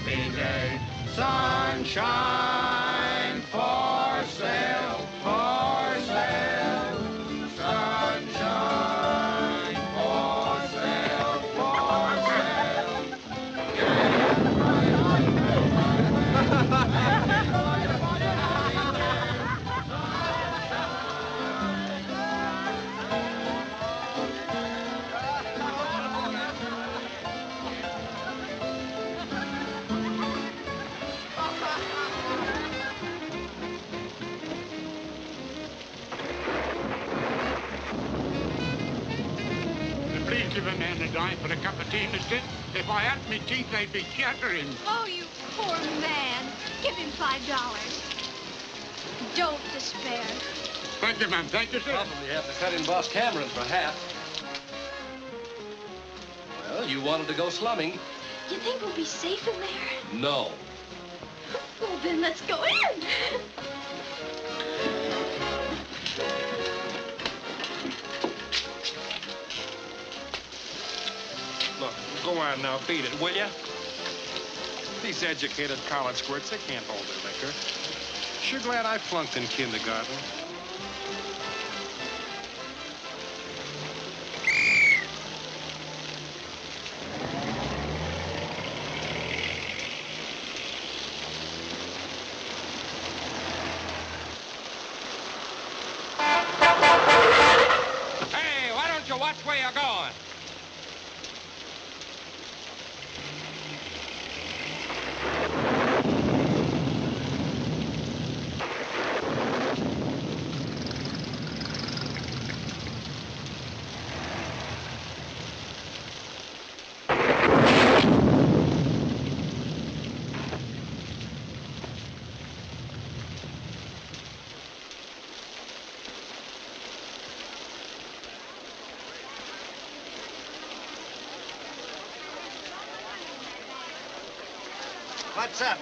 happy day. Sunshine for sale, for sale. Sunshine for sale, for sale. Please give a man a dime for a cup of tea, mister. If I had me teeth, they'd be chattering. Oh, you poor man. Give him $5. Don't despair. Thank you, ma'am. Thank you, sir. Probably have to cut in Boss Cameron for half. Well, you wanted to go slumming. You think we'll be safe in there? No. Well, then let's go in. Look, go on now, beat it, will ya? These educated college squirts, they can't hold their liquor. Sure glad I flunked in kindergarten. Hey, why don't you watch where you're going? What's up?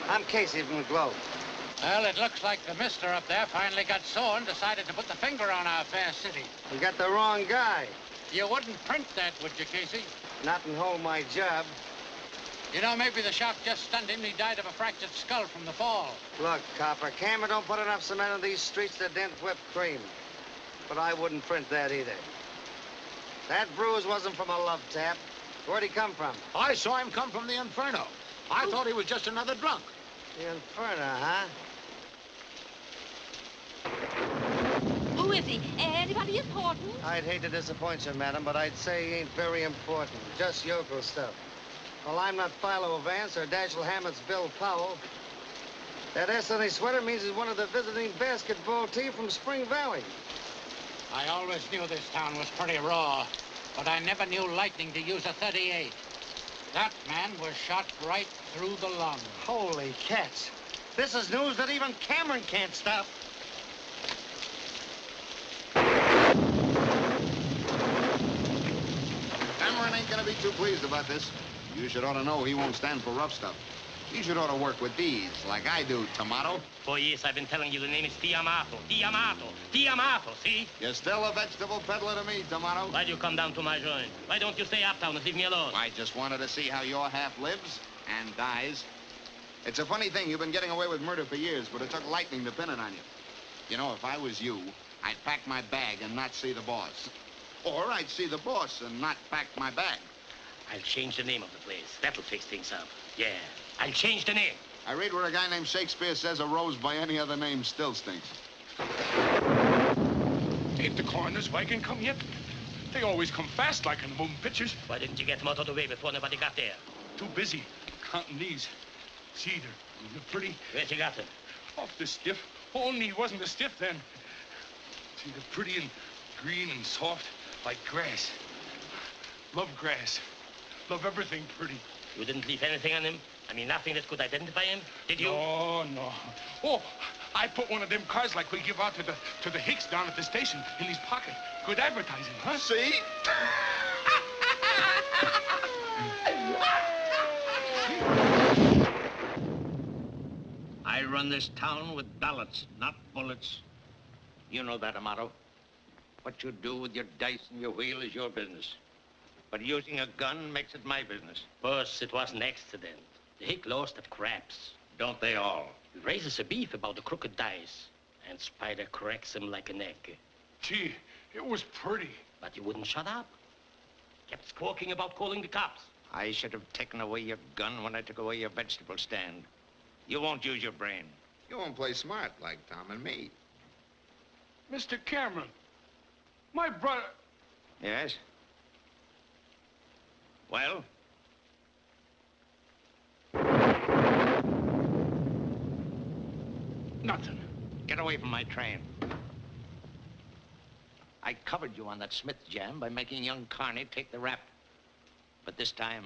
I'm Casey from the Globe. Well, it looks like the mister up there finally got sore and decided to put the finger on our fair city. You got the wrong guy. You wouldn't print that, would you, Casey? Not and hold my job. You know, maybe the shock just stunned him and he died of a fractured skull from the fall. Look, copper, Cameron don't put enough cement on these streets to dent whipped cream. But I wouldn't print that either. That bruise wasn't from a love tap. Where'd he come from? I saw him come from the Inferno. I thought he was just another drunk. The Inferno, huh? Who is he? Anybody important? I'd hate to disappoint you, madam, but I'd say he ain't very important. Just yokel stuff. Well, I'm not Philo Vance or Dashiell Hammett's Bill Powell. That S on his sweater means he's one of the visiting basketball team from Spring Valley. I always knew this town was pretty raw, but I never knew lightning to use a .38. That man was shot right through the lung. Holy cats. This is news that even Cameron can't stop. Cameron ain't gonna be too pleased about this. You should ought to know he won't stand for rough stuff. He should ought to work with these, like I do, Tomato. For years, I've been telling you the name is Tiamato. Tiamato. Tiamato, see? You're still a vegetable peddler to me, Tomato. Why do you come down to my joint? Why don't you stay uptown and leave me alone? I just wanted to see how your half lives and dies. It's a funny thing. You've been getting away with murder for years, but it took lightning to pin it on you. You know, if I was you, I'd pack my bag and not see the boss. Or I'd see the boss and not pack my bag. I'll change the name of the place. That'll fix things up. Yeah, I'll change the name. I read where a guy named Shakespeare says a rose by any other name still stinks. Ain't the coroner's wagon come yet? They always come fast like in the moving pictures. Why didn't you get them out of the way before nobody got there? Too busy counting these. See, they're pretty. Where'd you got them? Off the stiff. Only he wasn't a stiff then. See, they're pretty and green and soft like grass. Love grass. Love everything pretty. You didn't leave anything on him? I mean, nothing that could identify him? Did you? No, no. Oh, I put one of them cards like we give out to the Hicks down at the station in his pocket. Good advertising, huh? See? I run this town with ballots, not bullets. You know that, Amato. What you do with your dice and your wheel is your business. But using a gun makes it my business. Boss, it was an accident. They hate lost of craps. Don't they all? He raises a beef about the crooked dice, and Spider cracks him like an egg. Gee, it was pretty. But he wouldn't shut up. Kept squawking about calling the cops. I should have taken away your gun when I took away your vegetable stand. You won't use your brain. You won't play smart like Tom and me. Mr. Cameron, my brother... Yes? Well? Nothing. Get away from my train. I covered you on that Smith jam by making young Carney take the rap. But this time,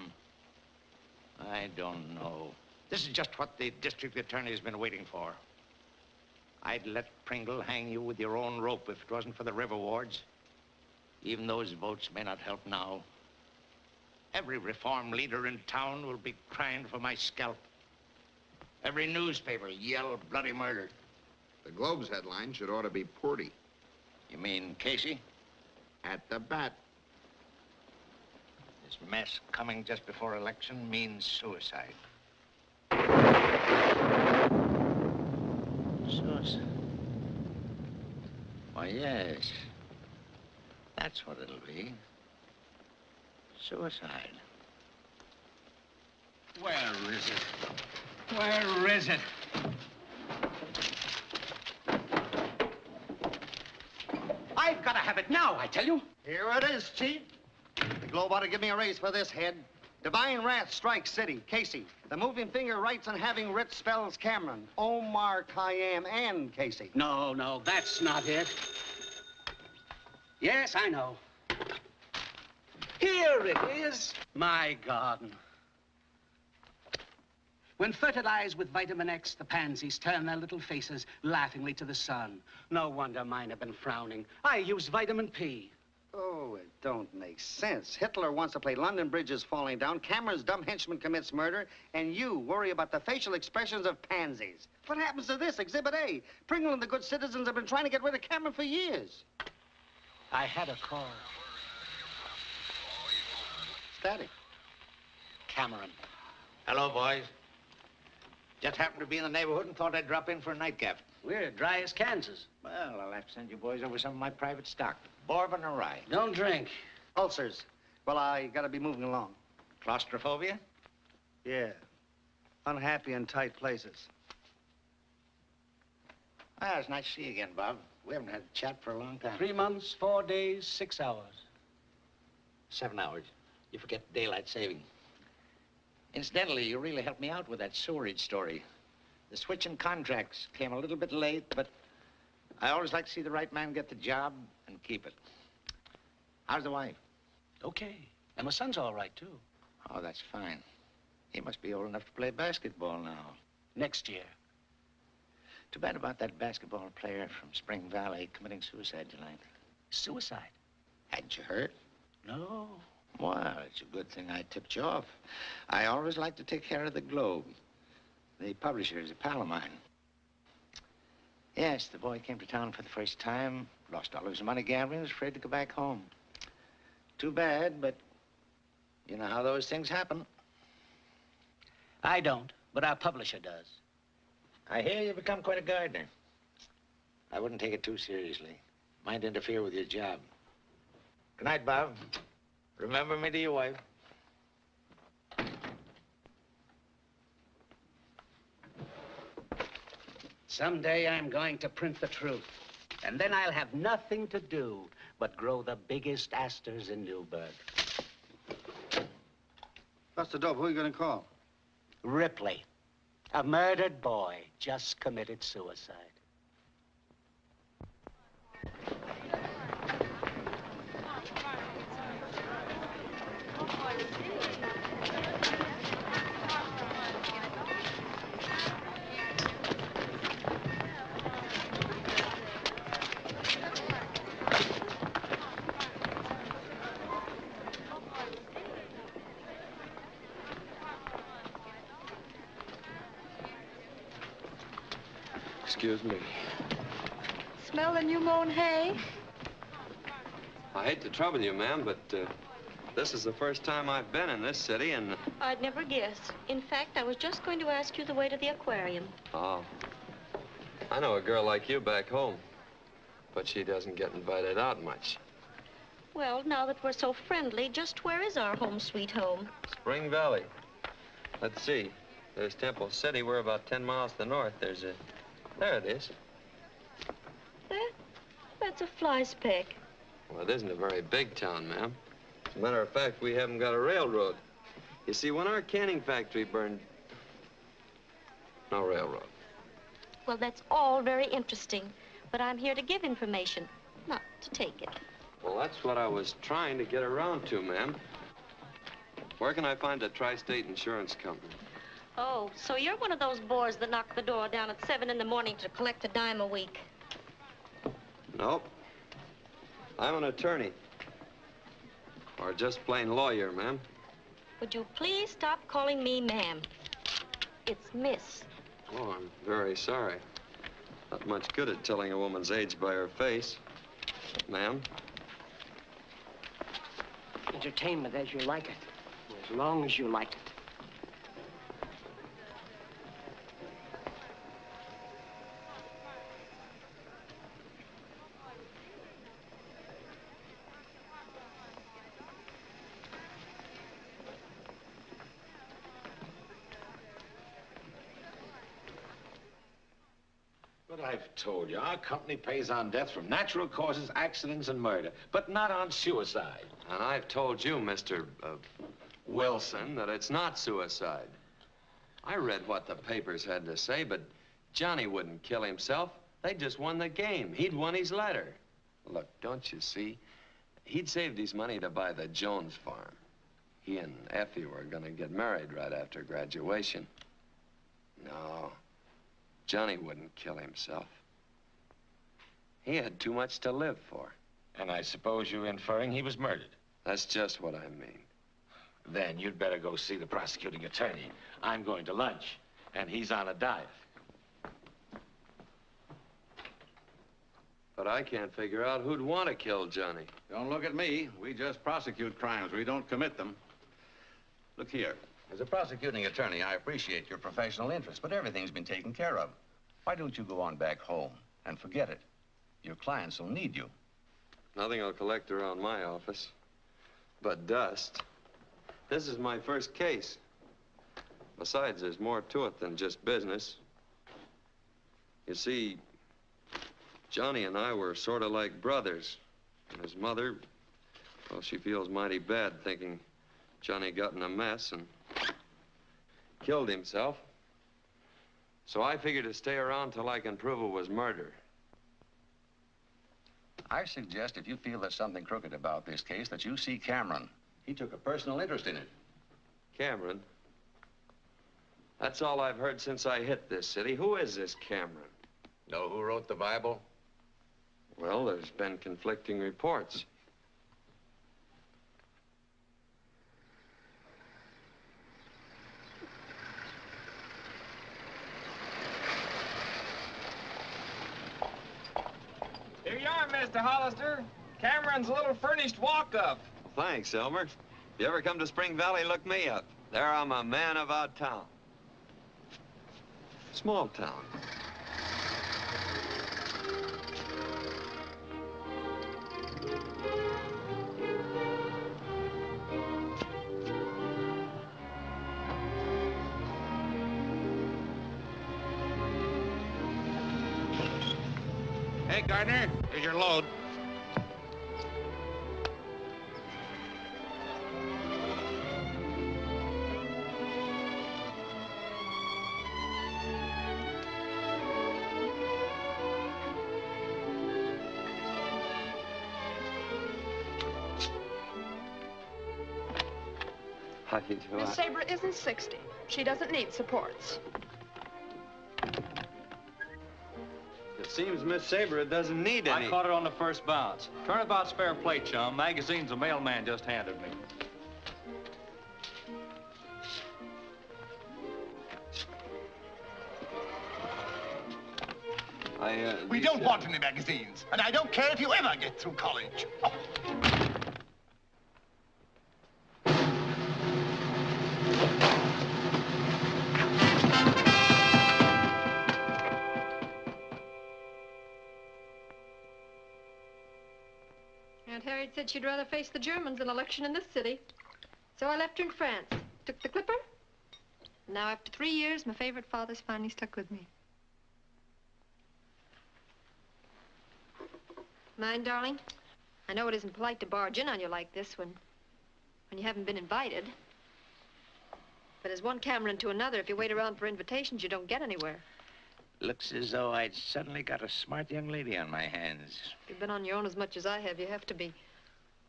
I don't know. This is just what the district attorney has been waiting for. I'd let Pringle hang you with your own rope if it wasn't for the river wards. Even those votes may not help now. Every reform leader in town will be crying for my scalp. Every newspaper yell bloody murder. The Globe's headline should ought to be Porty. You mean Casey? At the bat. This mess coming just before election means suicide. Suicide? Why, yes. That's what it'll be. Suicide. Where is it? Where is it? I've got to have it now, I tell you. Here it is, Chief. The Globe ought to give me a raise for this head. Divine wrath strikes city. Casey. The moving finger writes on having writ spells Cameron. Omar, Khayyam, and Casey. No, that's not it. Yes, I know. Here it is. My garden. When fertilized with vitamin X, the pansies turn their little faces laughingly to the sun. No wonder mine have been frowning. I use vitamin P. Oh, it don't make sense. Hitler wants to play London Bridge is falling down, Cameron's dumb henchman commits murder, and you worry about the facial expressions of pansies. What happens to this, Exhibit A? Pringle and the good citizens have been trying to get rid of Cameron for years. I had a call. Daddy. Cameron. Hello, boys. Just happened to be in the neighborhood and thought I'd drop in for a nightcap. We're dry as Kansas. Well, I'll have to send you boys over some of my private stock. Bourbon or rye. Don't drink. Ulcers. Well, I gotta be moving along. Claustrophobia? Yeah. Unhappy in tight places. Ah, it's nice to see you again, Bob. We haven't had a chat for a long time. 3 months, 4 days, 6 hours. 7 hours. You forget daylight saving. Incidentally, you really helped me out with that sewerage story. The switch in contracts came a little bit late, but I always like to see the right man get the job and keep it. How's the wife? Okay. And my son's all right, too. Oh, that's fine. He must be old enough to play basketball now. Next year. Too bad about that basketball player from Spring Valley committing suicide tonight. Suicide? Had you heard? No. Well, it's a good thing I tipped you off. I always like to take care of the Globe. The publisher is a pal of mine. Yes, the boy came to town for the first time, lost all his money gambling, was afraid to go back home. Too bad, but you know how those things happen. I don't, but our publisher does. I hear you've become quite a gardener. I wouldn't take it too seriously. Might interfere with your job. Good night, Bob. Remember me to your wife. Someday I'm going to print the truth. And then I'll have nothing to do but grow the biggest asters in Newburgh. Buster Dope, who are you gonna call? Ripley. A murdered boy just committed suicide. Excuse me. Smell the new mown hay? I hate to trouble you, ma'am, but This is the first time I've been in this city, and... I'd never guess. In fact, I was just going to ask you the way to the aquarium. Oh. I know a girl like you back home, but she doesn't get invited out much. Well, now that we're so friendly, just where is our home sweet home? Spring Valley. Let's see. There's Temple City. We're about 10 miles to the north. There's a... There it is. That's a fly speck. Well, it isn't a very big town, ma'am. As a matter of fact, we haven't got a railroad. You see, when our canning factory burned... No railroad. Well, that's all very interesting, but I'm here to give information, not to take it. Well, that's what I was trying to get around to, ma'am. Where can I find a tri-state insurance company? Oh, so you're one of those bores that knock the door down at 7 in the morning to collect a dime a week. Nope. I'm an attorney. Or just plain lawyer, ma'am. Would you please stop calling me ma'am? It's Miss. Oh, I'm very sorry. Not much good at telling a woman's age by her face. Ma'am? Entertainment as you like it, as long as you like it. But I've told you, our company pays on death from natural causes, accidents, and murder, but not on suicide. And I've told you, Mr. Wilson, that it's not suicide. I read what the papers had to say, but Johnny wouldn't kill himself. They just won the game. He'd won his letter. Look, don't you see? He'd saved his money to buy the Jones farm. He and Effie were gonna get married right after graduation. No. Johnny wouldn't kill himself. He had too much to live for. And I suppose you're inferring he was murdered? That's just what I mean. Then you'd better go see the prosecuting attorney. I'm going to lunch, and he's on a diet. But I can't figure out who'd want to kill Johnny. Don't look at me. We just prosecute crimes. We don't commit them. Look here. As a prosecuting attorney, I appreciate your professional interest, but everything's been taken care of. Why don't you go on back home and forget it? Your clients will need you. Nothing will collect around my office but dust. This is my first case. Besides, there's more to it than just business. You see, Johnny and I were sort of like brothers. And his mother, well, she feels mighty bad thinking Johnny got in a mess and killed himself. So I figured to stay around till I can prove it was murder. I suggest if you feel there's something crooked about this case, that you see Cameron. He took a personal interest in it. Cameron? That's all I've heard since I hit this city. Who is this Cameron? Know who wrote the Bible? Well, there's been conflicting reports. Here you are, Mr. Hollister. Cameron's little furnished walk-up. Thanks, Elmer. If you ever come to Spring Valley, look me up. There I'm a man about town. Small town. Hey, Gardner, here's your load. How do you do? Miss Sabre isn't 60. She doesn't need supports. It seems Miss Sabre doesn't need any. I caught it on the first bounce. Turnabout's fair play, chum. Magazine's a mailman just handed me. We don't want any magazines, and I don't care if you ever get through college. Oh. Aunt Harriet said she'd rather face the Germans than election in this city. So I left her in France. Took the clipper. Now, after 3 years, my favorite father's finally stuck with me. Mind, darling? I know it isn't polite to barge in on you like this when you haven't been invited. But as one Cameron to another, if you wait around for invitations, you don't get anywhere. Looks as though I'd suddenly got a smart young lady on my hands. If you've been on your own as much as I have, you have to be.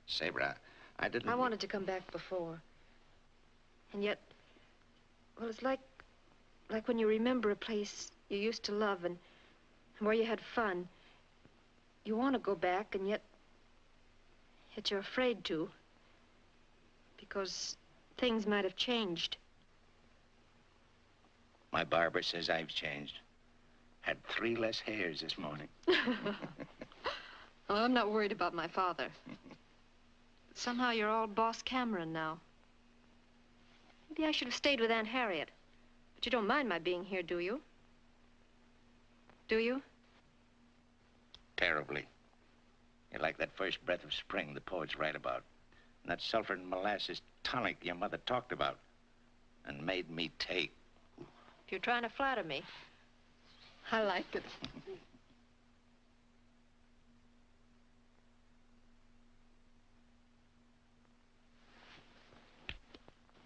Sabra, I didn't... I wanted to come back before. And yet, well, it's like when you remember a place you used to love and where you had fun. You want to go back, and yet you're afraid to. Because things might have changed. My barber says I've changed. Had 3 less hairs this morning. Well, I'm not worried about my father. Somehow you're all Boss Cameron now. Maybe I should have stayed with Aunt Harriet. But you don't mind my being here, do you? Do you? Terribly. You're like that first breath of spring the poets write about. And that sulfur and molasses tonic your mother talked about and made me take. If you're trying to flatter me, I like it.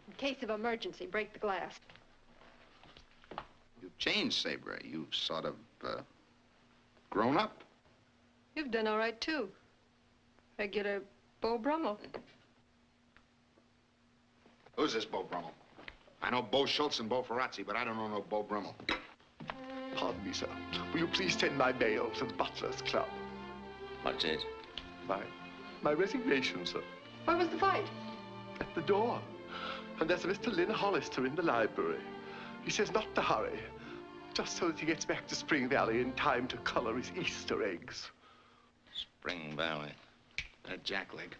In case of emergency, break the glass. You've changed, Sabra. You've sort of, grown up. You've done all right, too. Regular Beau Brummel. Who's this Beau Brummel? I know Beau Schultz and Beau Ferrazzi, but I don't know no Beau Brummel. Pardon me, sir. Will you please send my mail to the Butler's Club? What's it? My resignation, sir. Where was the fight? At the door. And there's a Mr. Lynn Hollister in the library. He says not to hurry, just so that he gets back to Spring Valley in time to color his Easter eggs. Spring Valley. That jackleg.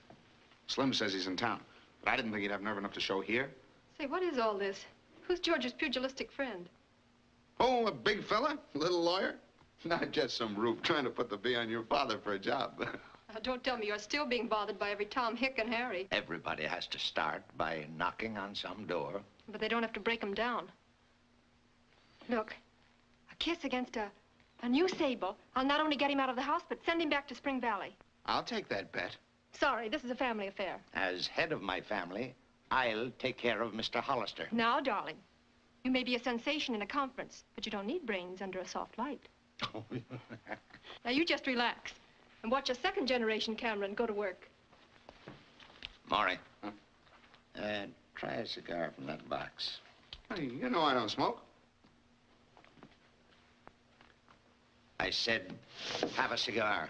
Slim says he's in town, but I didn't think he'd have nerve enough to show here. Say, what is all this? Who's George's pugilistic friend? Oh, a big fella? Little lawyer? Not just some rube trying to put the bee on your father for a job. Don't tell me you're still being bothered by every Tom, Hick, and Harry. Everybody has to start by knocking on some door. But they don't have to break them down. Look, a kiss against a new Sable. I'll not only get him out of the house, but send him back to Spring Valley. I'll take that bet. Sorry, this is a family affair. As head of my family, I'll take care of Mr. Hollister. Now, darling, you may be a sensation in a conference, but you don't need brains under a soft light. Now, you just relax and watch a second-generation Cameron go to work. Maury, try a cigar from that box. Hey, you know I don't smoke. I said, have a cigar.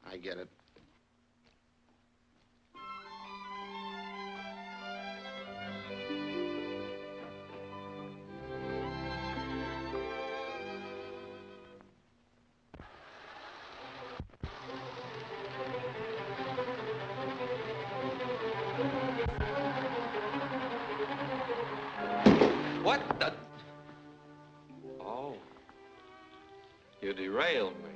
I get it. What the... Oh. You derailed me.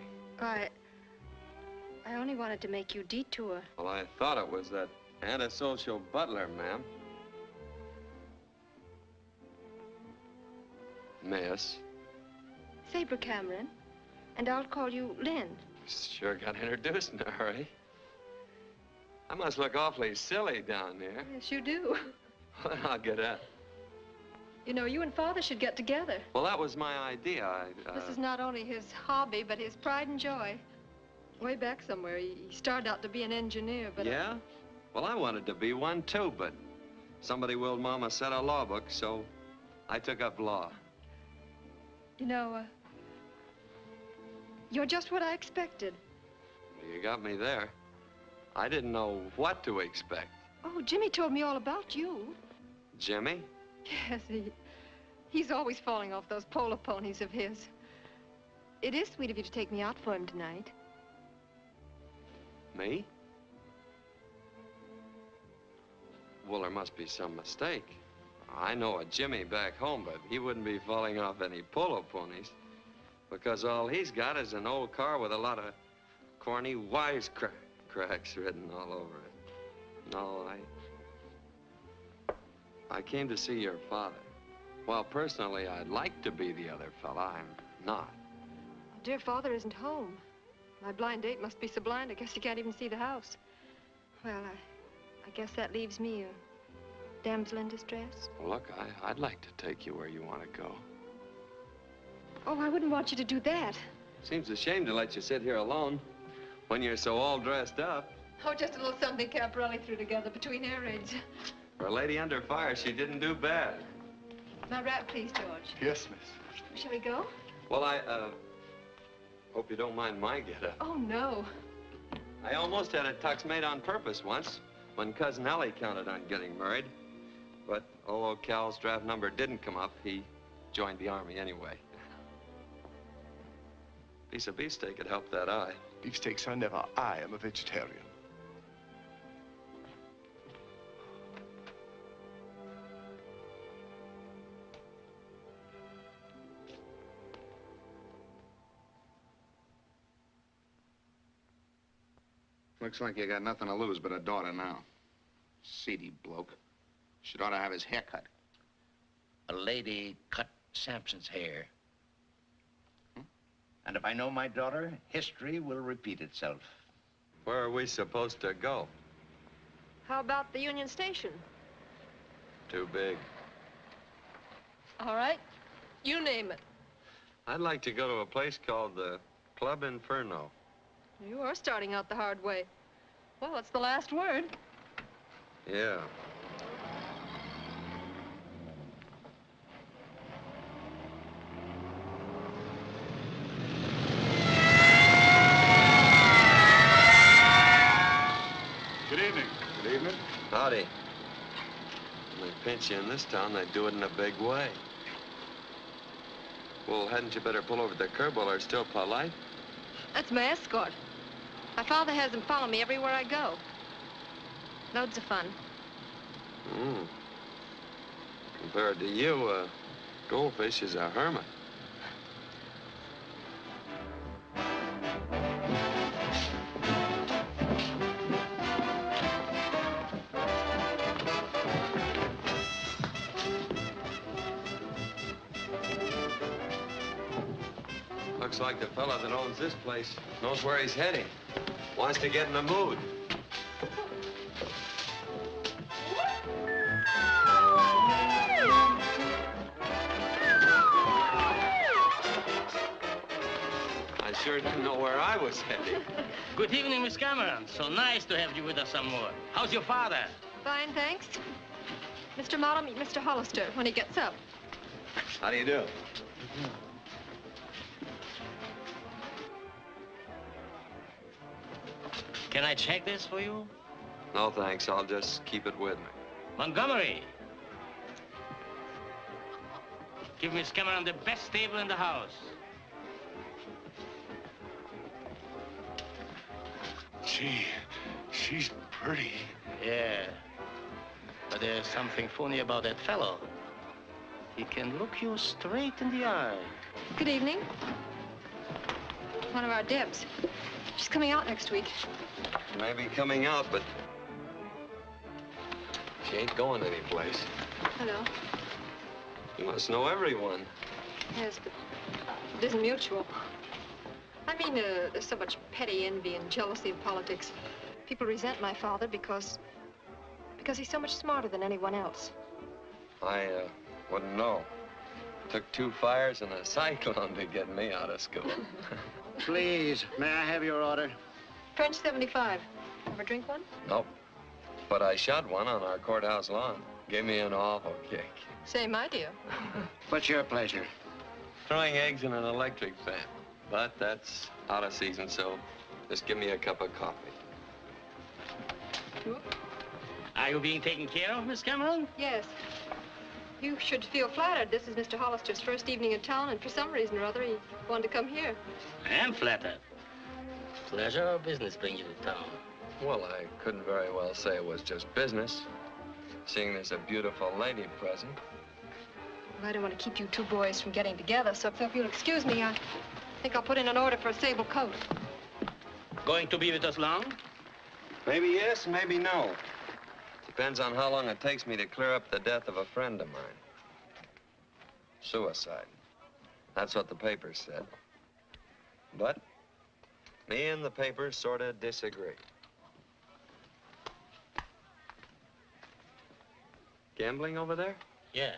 I only wanted to make you detour. Well, I thought it was that antisocial butler, ma'am. Miss. Sabra Cameron, and I'll call you Lynn. Sure got introduced in a hurry. I must look awfully silly down there. Yes, you do. Well, I'll get up. You know, you and Father should get together. Well, that was my idea. This is not only his hobby, but his pride and joy. Way back somewhere, he started out to be an engineer, but... Yeah? Well, I wanted to be one, too, but somebody willed Mama set a law book, so I took up law. You know, you're just what I expected. You got me there. I didn't know what to expect. Oh, Jimmy told me all about you. Jimmy? Yes, he's always falling off those polo ponies of his. It is sweet of you to take me out for him tonight. Me? Well, there must be some mistake. I know a Jimmy back home, but he wouldn't be falling off any polo ponies. Because all he's got is an old car with a lot of corny wisecracks written all over it. No, I came to see your father. Well, personally, I'd like to be the other fella. I'm not. Dear father isn't home. My blind date must be so blind, I guess he can't even see the house. Well, I guess that leaves me a damsel in distress. Well, look, I'd like to take you where you want to go. Oh, I wouldn't want you to do that. Seems a shame to let you sit here alone when you're so all dressed up. Oh, just a little something Caporelli threw together between air raids. For a lady under fire, she didn't do bad. Now, wrap, please, George. Yes, miss. Shall we go? Well, I hope you don't mind my get-up. Oh, no. I almost had a tux made on purpose once when Cousin Ellie counted on getting married. But although Cal's draft number didn't come up, he joined the Army anyway. Piece of beefsteak could help that eye. Beefsteaks are never. I am a vegetarian. Looks like you got nothing to lose but a daughter now. Seedy bloke. Should ought to have his hair cut. A lady cut Sampson's hair. And if I know my daughter, history will repeat itself. Where are we supposed to go? How about the Union Station? Too big. All right. You name it. I'd like to go to a place called the Club Inferno. You are starting out the hard way. Well, that's the last word. Yeah. Good evening. Good evening. Howdy. When they pinch you in this town, they do it in a big way. Well, hadn't you better pull over the curb while they're still polite? That's my escort. My father has him follow me everywhere I go. Loads of fun. Compared to you, Goldfish is a hermit. Looks like the fella that owns this place knows where he's heading. Wants to get in the mood. I sure didn't know where I was heading. Good evening, Miss Cameron. So nice to have you with us some more. How's your father? Fine, thanks. Mr. Mott will meet Mr. Hollister when he gets up. How do you do? Can I check this for you? No, thanks. I'll just keep it with me. Montgomery. Give Miss Cameron the best table in the house. Gee, she's pretty. Yeah. But there's something funny about that fellow. He can look you straight in the eye. Good evening. One of our Debs. She's coming out next week. She may be coming out, but she ain't going anyplace. Hello. You must know everyone. Yes, but it isn't mutual. I mean, there's so much petty envy and jealousy in politics. People resent my father because he's so much smarter than anyone else. I wouldn't know. Took 2 fires and a cyclone to get me out of school. Please, may I have your order? French 75. Ever drink one? Nope. But I shot one on our courthouse lawn. Gave me an awful kick. Same idea. What's your pleasure? Throwing eggs in an electric fan. But that's out of season, so just give me a cup of coffee. Are you being taken care of, Miss Cameron? Yes. You should feel flattered. This is Mr. Hollister's first evening in town, and for some reason or other, he wanted to come here. I am flattered. Pleasure or business bring you to town? Well, I couldn't very well say it was just business. seeing there's a beautiful lady present. Well, I don't want to keep you two boys from getting together, so if you'll excuse me, I think I'll put in an order for a sable coat. Going to be with us long? Maybe yes, maybe no. Depends on how long it takes me to clear up the death of a friend of mine. Suicide. That's what the papers said. But me and the papers sort of disagree. Gambling over there? Yeah.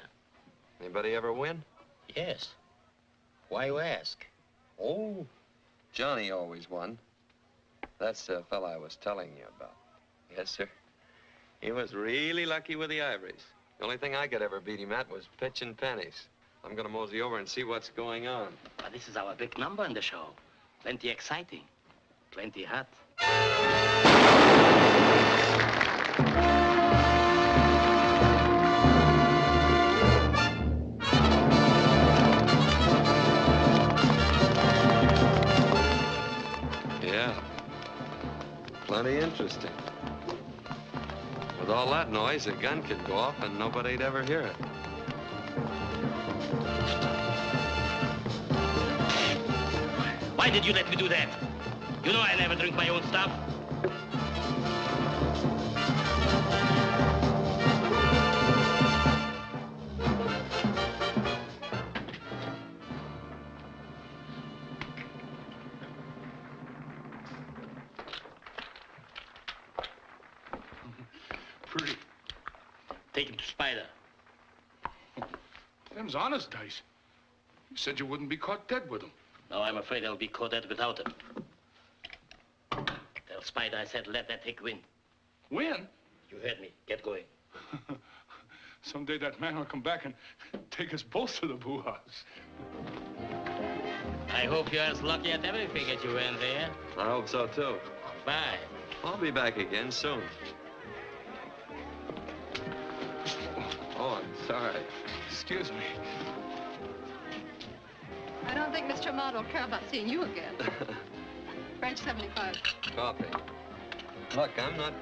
Anybody ever win? Yes. Why you ask? Oh, Johnny always won. That's the fella I was telling you about. Yes, sir. He was really lucky with the ivories. The only thing I could ever beat him at was pitching pennies. I'm gonna mosey over and see what's going on. But this is our big number in the show. Plenty exciting. Plenty hot. Yeah. Plenty interesting. With all that noise, a gun could go off and nobody'd ever hear it. Why did you let me do that? You know I never drink my own stuff. Pretty. Take him to Spider. Them's honest dice. You said you wouldn't be caught dead with them. No, I'm afraid I'll be caught dead without him. Tell Spider I said let that hick win. Win? You heard me. Get going. Someday that man will come back and take us both to the boo house. I hope you're as lucky at everything as you were there. I hope so, too. Bye. I'll be back again soon. Oh, I'm sorry. Excuse me. I don't think Mr. Ahmad will care about seeing you again. French 75. Coffee. Look, I'm not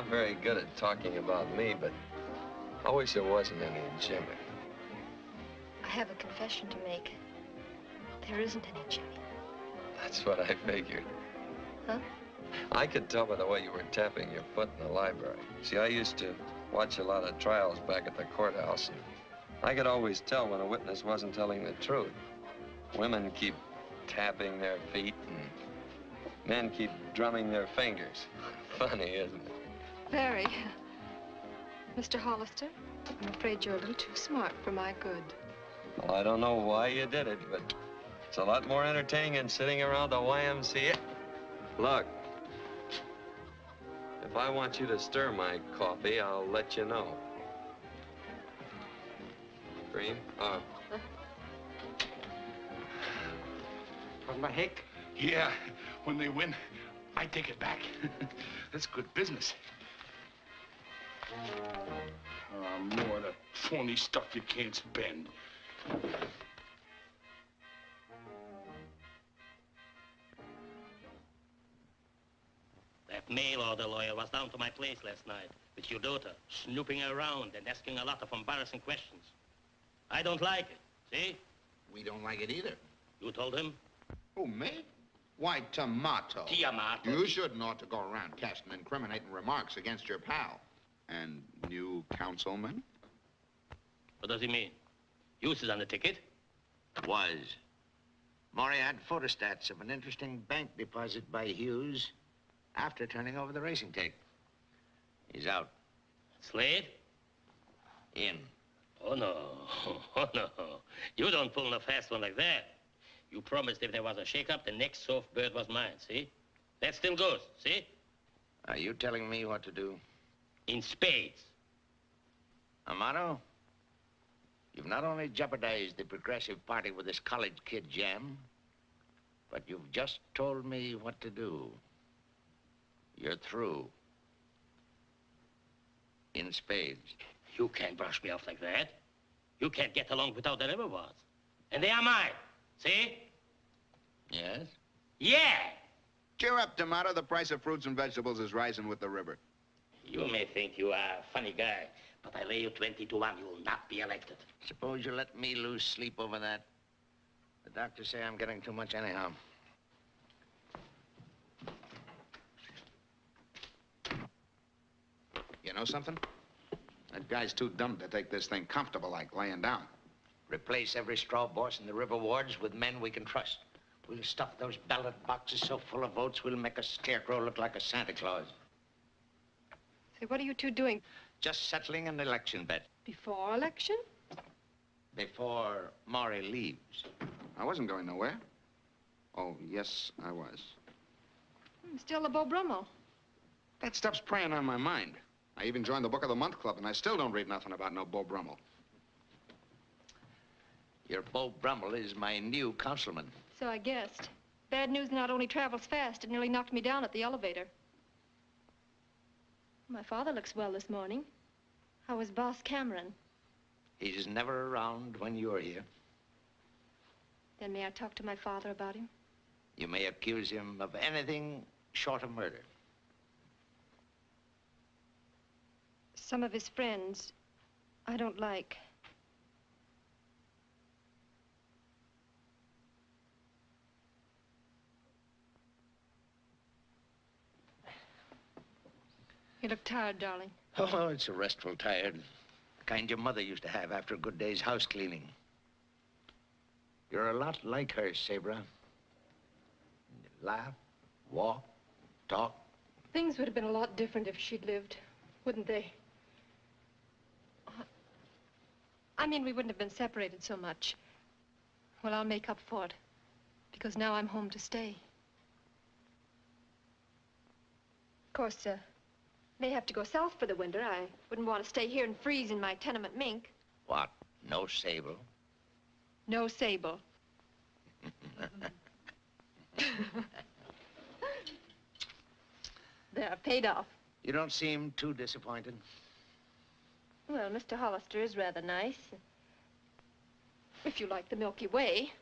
very good at talking about me, but I wish there wasn't any Jimmy. I have a confession to make. There isn't any Jimmy. That's what I figured. Huh? I could tell by the way you were tapping your foot in the library. See, I used to watch a lot of trials back at the courthouse, and I could always tell when a witness wasn't telling the truth. Women keep tapping their feet, and men keep drumming their fingers. Funny, isn't it? Very. Mr. Hollister, I'm afraid you're a little too smart for my good. Well, I don't know why you did it, but it's a lot more entertaining than sitting around the YMCA. Look, if I want you to stir my coffee, I'll let you know. Cream? From the hick? Yeah. When they win, I take it back. That's good business. More of that phony stuff you can't spend. That mail order lawyer was down to my place last night with your daughter, snooping around and asking a lot of embarrassing questions. I don't like it, see? We don't like it either. You told him? Who, me? Why, Tomato. Tiamato. You shouldn't ought to go around casting incriminating remarks against your pal. And new councilman? What does he mean? Hughes is on the ticket? Was. Maury had photostats of an interesting bank deposit by Hughes after turning over the racing tape. He's out. Slade? In. Oh, no. Oh, no. You don't pull a fast one like that. You promised if there was a shake-up, the next soft bird was mine, see? That still goes, see? Are you telling me what to do? In spades. Amato, you've not only jeopardized the Progressive Party with this college kid jam, but you've just told me what to do. You're through. In spades. You can't brush me off like that. You can't get along without the river was. And they are mine. See? Yes? Yeah! Cheer up, Tomato. The price of fruits and vegetables is rising with the river. You may think you are a funny guy, but I lay you 20 to 1 you will not be elected. Suppose you let me lose sleep over that. The doctors say I'm getting too much anyhow. You know something? That guy's too dumb to take this thing comfortable like laying down. Replace every straw boss in the river wards with men we can trust. We'll stuff those ballot boxes so full of votes, we'll make a scarecrow look like a Santa Claus. Say, what are you two doing? Just settling an election bet. Before election? Before Maury leaves. I wasn't going nowhere. Oh, yes, I was. Still a Beau Brummel. That stuff's preying on my mind. I even joined the Book of the Month Club, and I still don't read nothing about no Beau Brummel. Your Beau Brummel is my new councilman. So I guessed. Bad news not only travels fast, it nearly knocked me down at the elevator. My father looks well this morning. How is Boss Cameron? He's never around when you're here. Then may I talk to my father about him? You may accuse him of anything short of murder. Some of his friends I don't like. You look tired, darling. Oh, it's a restful tired. The kind your mother used to have after a good day's house cleaning. You're a lot like her, Sabra. You laugh, walk, talk. Things would have been a lot different if she'd lived, wouldn't they? I mean, we wouldn't have been separated so much. Well, I'll make up for it, because now I'm home to stay. Of course, may have to go south for the winter. I wouldn't want to stay here and freeze in my tenement mink. What? No Sable? No Sable. There, paid off. You don't seem too disappointed. Well, Mr. Hollister is rather nice. If you like the Milky Way.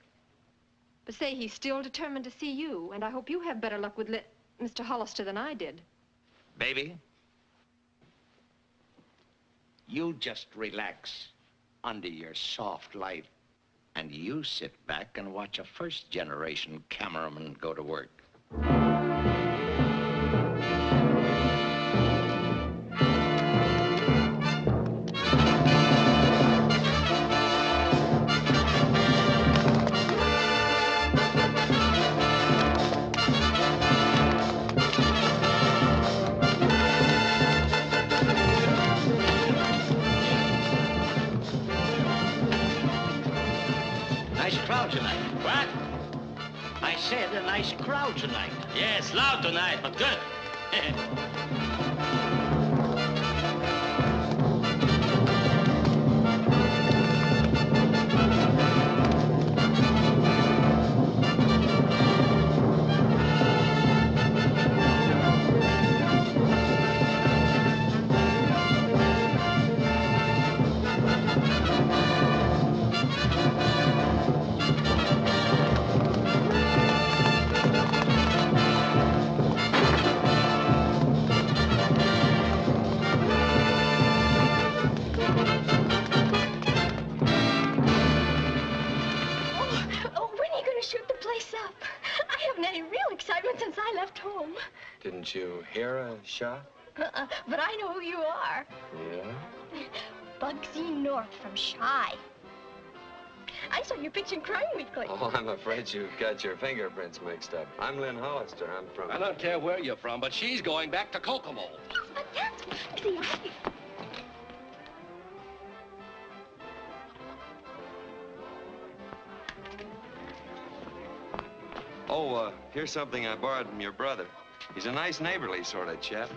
But say, he's still determined to see you, and I hope you have better luck with Mr. Hollister than I did. Baby, you just relax under your soft light, and you sit back and watch a first-generation cameraman go to work. Nice crowd tonight. What? I said a nice crowd tonight. Yes, loud tonight, but good. Oh, when are you going to shoot the place up? I haven't any real excitement since I left home. Didn't you hear a shot? But I know who you are. Yeah? Bugsy North from Shy. I saw your picture in Crime Weekly. Oh, I'm afraid you've got your fingerprints mixed up. I'm Lynn Hollister. I'm from... I don't care where you're from, but she's going back to Kokomo. But that's... See, Oh, here's something I borrowed from your brother. He's a nice neighborly sort of chap.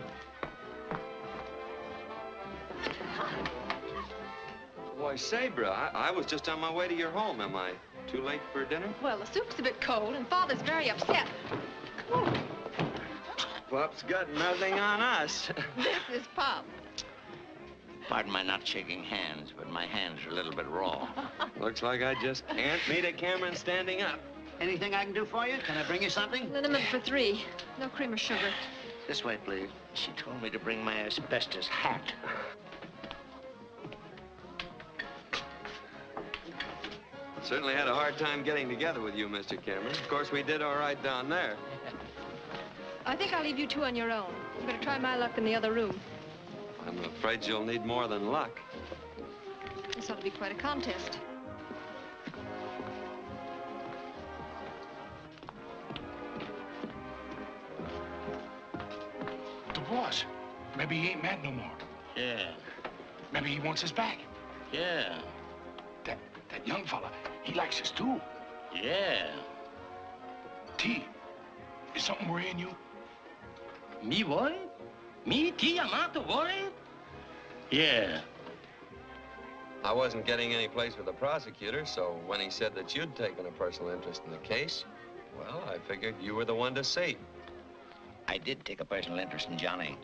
Why, Sabra, I was just on my way to your home. Am I too late for dinner? Well, the soup's a bit cold, and Father's very upset. Pop's got nothing on us. This is Pop. Pardon my not shaking hands, but my hands are a little bit raw. Looks like I just can't meet a Cameron standing up. Anything I can do for you? Can I bring you something? Liniment for 3. No cream or sugar. This way, please. She told me to bring my asbestos hat. Certainly had a hard time getting together with you, Mr. Cameron. Of course, we did all right down there. I think I'll leave you two on your own. You better try my luck in the other room. I'm afraid you'll need more than luck. This ought to be quite a contest. The boss. Maybe he ain't mad no more. Yeah. Maybe he wants us back. Yeah. That young fella, he likes us too. Yeah. T, is something worrying you? Me worried? Me, T, Amato worried? Yeah. I wasn't getting any place with the prosecutor, so when he said that you'd taken a personal interest in the case, well, I figured you were the one to see. I did take a personal interest in Johnny.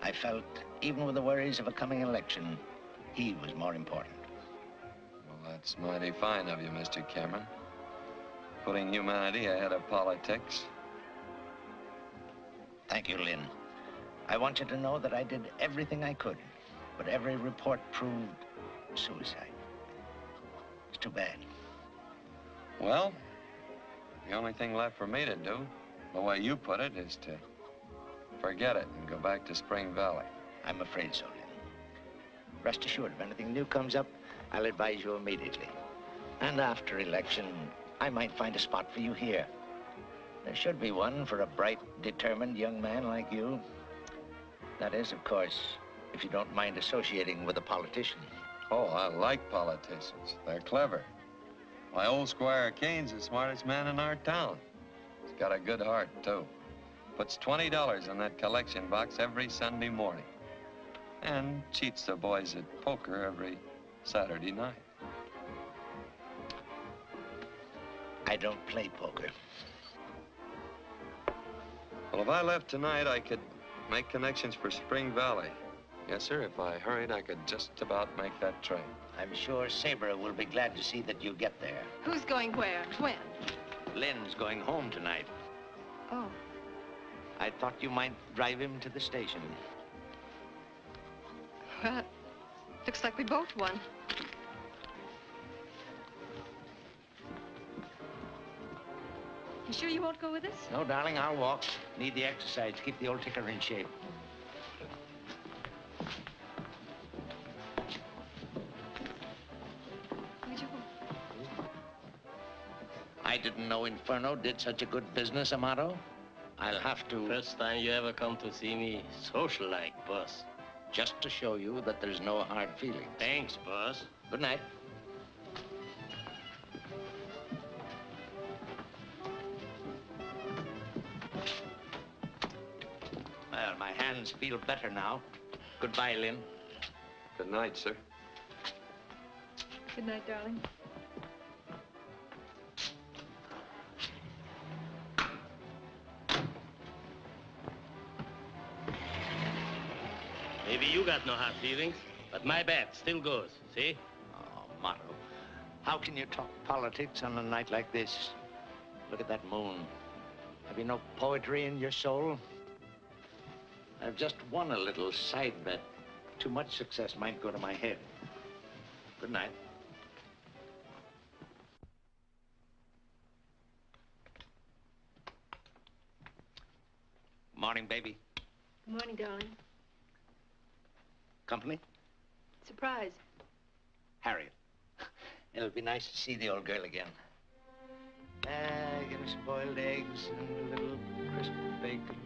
I felt, even with the worries of a coming election, he was more important. Well, that's mighty fine of you, Mr. Cameron. Putting humanity ahead of politics. Thank you, Lynn. I want you to know that I did everything I could, but every report proved suicide. It's too bad. Well, the only thing left for me to do, the way you put it, is to forget it and go back to Spring Valley. I'm afraid so, Lynn. Rest assured, if anything new comes up, I'll advise you immediately. And after election, I might find a spot for you here. There should be one for a bright, determined young man like you. That is, of course, if you don't mind associating with a politician. Oh, I like politicians. They're clever. My old Squire Kane's the smartest man in our town. He's got a good heart, too. Puts $20 in that collection box every Sunday morning. And cheats the boys at poker every Saturday night. I don't play poker. Well, if I left tonight, I could make connections for Spring Valley. Yes, sir. If I hurried, I could just about make that train. I'm sure Sabre will be glad to see that you get there. Who's going where? When? Lynn's going home tonight. Oh. I thought you might drive him to the station. Well, looks like we both won. You sure you won't go with us? No, darling, I'll walk. Need the exercise to keep the old ticker in shape. Where'd you go? I didn't know Inferno did such a good business, Amato. I'll have to... First time you ever come to see me social-like, boss. Just to show you that there's no hard feelings. Thanks, boss. Good night. Well, my hands feel better now. Goodbye, Lynn. Good night, sir. Good night, darling. Maybe you got no hard feelings, but my bet still goes, see? Oh, Amato, how can you talk politics on a night like this? Look at that moon. Have you no poetry in your soul? I've just won a little side bet. Too much success might go to my head. Good night. Morning, baby. Good morning, darling. Company? Surprise. Harriet. It'll be nice to see the old girl again. Get her some boiled eggs and a little crisp bacon,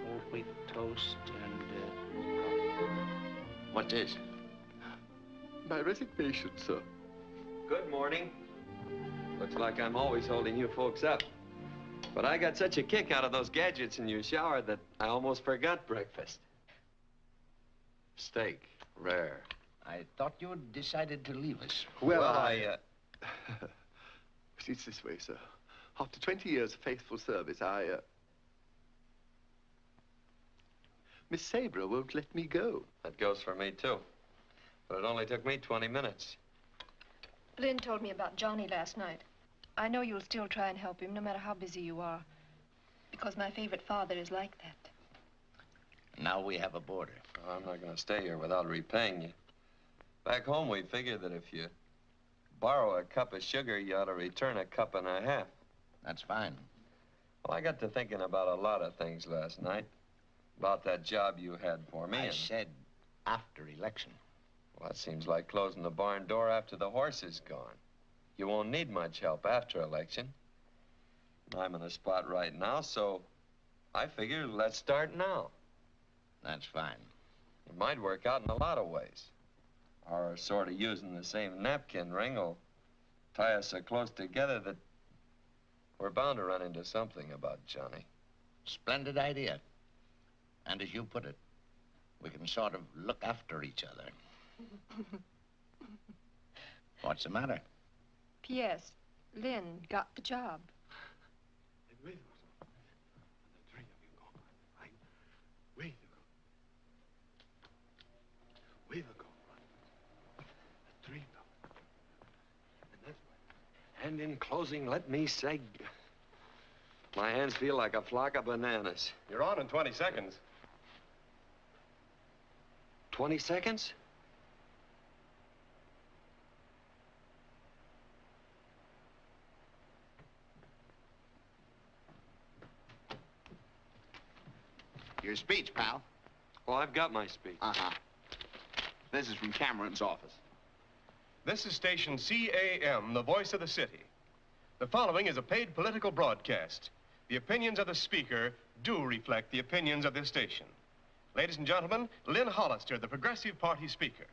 whole wheat toast, and, what's this? My resignation, sir. Good morning. Looks like I'm always holding you folks up. But I got such a kick out of those gadgets in your shower that I almost forgot breakfast. Steak, rare. I thought you had decided to leave us. Well, it's this way, sir. After 20 years of faithful service, Miss Sabre won't let me go. That goes for me, too. But it only took me 20 minutes. Lynn told me about Johnny last night. I know you'll still try and help him, no matter how busy you are. Because my favorite father is like that. Now we have a border. Oh, I'm not going to stay here without repaying you. Back home, we figured that if you borrow a cup of sugar, you ought to return a cup and a half. That's fine. Well, I got to thinking about a lot of things last night. About that job you had for me. I said after election. Well, that seems like closing the barn door after the horse is gone. You won't need much help after election. I'm in a spot right now, so I figure let's start now. That's fine. It might work out in a lot of ways. Our sort of using the same napkin ring will tie us so close together that we're bound to run into something about Johnny. Splendid idea. And as you put it, we can sort of look after each other. What's the matter? P.S. Lynn got the job. And in closing, let me say, my hands feel like a flock of bananas. You're on in 20 seconds. 20 seconds? Your speech, pal. Well, I've got my speech. Uh-huh. This is from Cameron's office. This is station CAM, the voice of the city. The following is a paid political broadcast. The opinions of the speaker do reflect the opinions of this station. Ladies and gentlemen, Lynn Hollister, the Progressive Party speaker.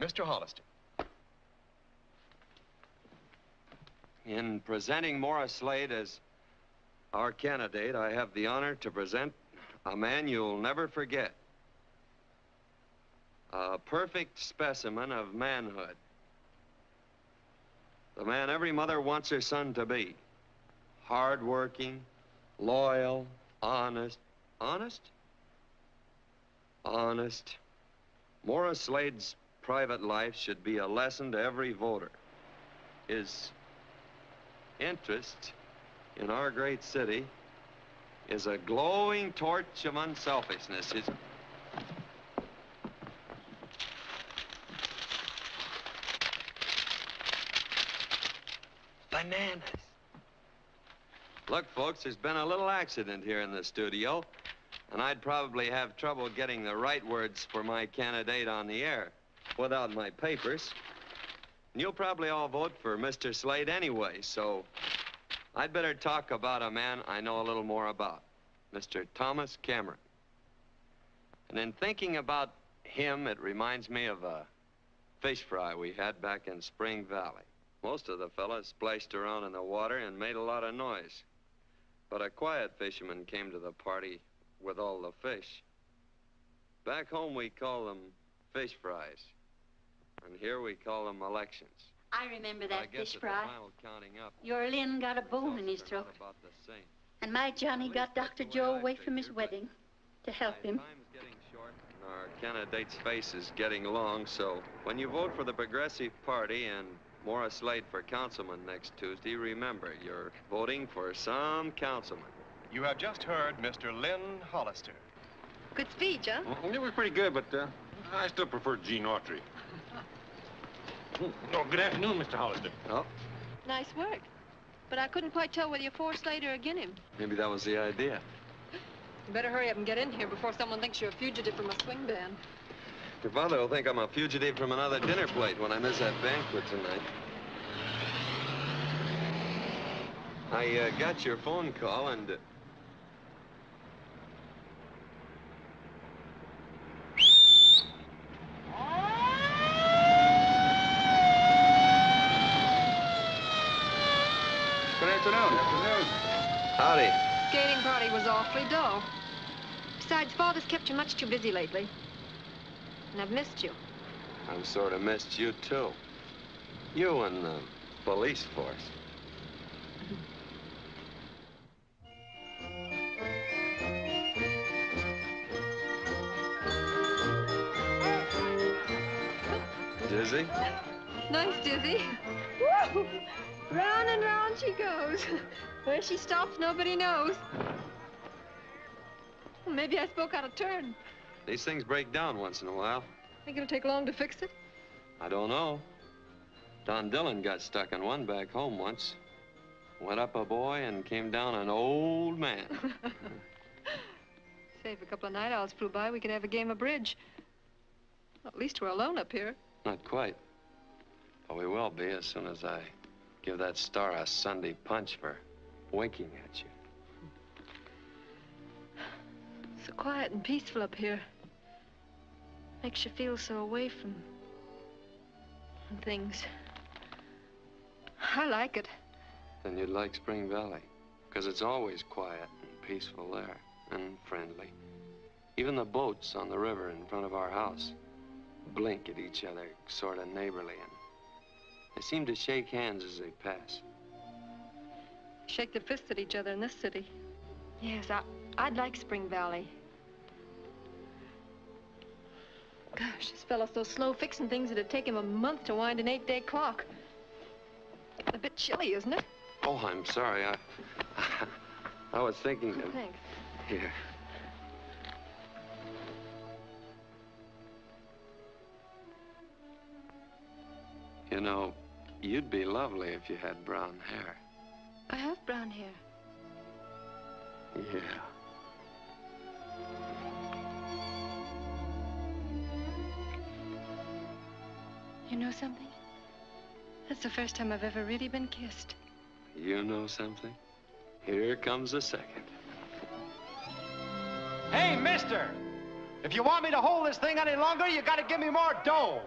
Mr. Hollister. In presenting Morris Slade as our candidate, I have the honor to present a man you'll never forget. A perfect specimen of manhood. The man every mother wants her son to be. Hard-working, loyal, honest. Honest? Honest. Morris Slade's private life should be a lesson to every voter. His interest in our great city is a glowing torch of unselfishness. His... Bananas. Look, folks, there's been a little accident here in the studio, and I'd probably have trouble getting the right words for my candidate on the air without my papers. And you'll probably all vote for Mr. Slade anyway, so I'd better talk about a man I know a little more about, Mr. Thomas Cameron. And in thinking about him, it reminds me of a fish fry we had back in Spring Valley. Most of the fellas splashed around in the water and made a lot of noise. But a quiet fisherman came to the party with all the fish. Back home, we call them fish fries. And here we call them elections. I remember that fish at fry. the final counting up, Your Lynn got a bone in his throat. about the same. And my Johnny got Dr. Joe away from his wedding to help him. Time's getting short, and our candidate's face is getting long, so when you vote for the Progressive Party and Morris Slade for councilman next Tuesday, remember, you're voting for some councilman. You have just heard Mr. Lynn Hollister. Good speech, huh? It was pretty good, but I still prefer Gene Autry. Oh, good afternoon, Mr. Hollister. Oh, Nice work. But I couldn't quite tell whether you're for Slade or against him. maybe that was the idea. You better hurry up and get in here before someone thinks you're a fugitive from a swing band. Your father will think I'm a fugitive from another dinner plate when I miss that banquet tonight. I got your phone call and... Good afternoon. Howdy. Skating party was awfully dull. Besides, Father's kept you much too busy lately. And I've missed you. I've sort of missed you, too. You and the police force. Dizzy? Nice, Dizzy. Woo! Round and round she goes. Where she stops, nobody knows. Well, maybe I spoke out of turn. These things break down once in a while. Think it'll take long to fix it? I don't know. Don Dillon got stuck in one back home once. Went up a boy and came down an old man. Say, if a couple of night owls flew by, we could have a game of bridge. Well, at least we're alone up here. Not quite. But we will be as soon as I give that star a Sunday punch for winking at you. So quiet and peaceful up here. Makes you feel so away from things. I like it. Then you'd like Spring Valley, because it's always quiet and peaceful there, and friendly. Even the boats on the river in front of our house blink at each other, sort of neighborly, and they seem to shake hands as they pass. Shake their fists at each other in this city. Yes, I'd like Spring Valley. Gosh, this fellow's so slow fixing things it'd take him a month to wind an 8-day clock. A bit chilly, isn't it? Oh, I'm sorry. I was thinking of... Thanks. Here. You know, you'd be lovely if you had brown hair. I have brown hair. Yeah. You know something? That's the first time I've ever really been kissed. You know something? Here comes the second. Hey, mister! If you want me to hold this thing any longer, you gotta give me more dough.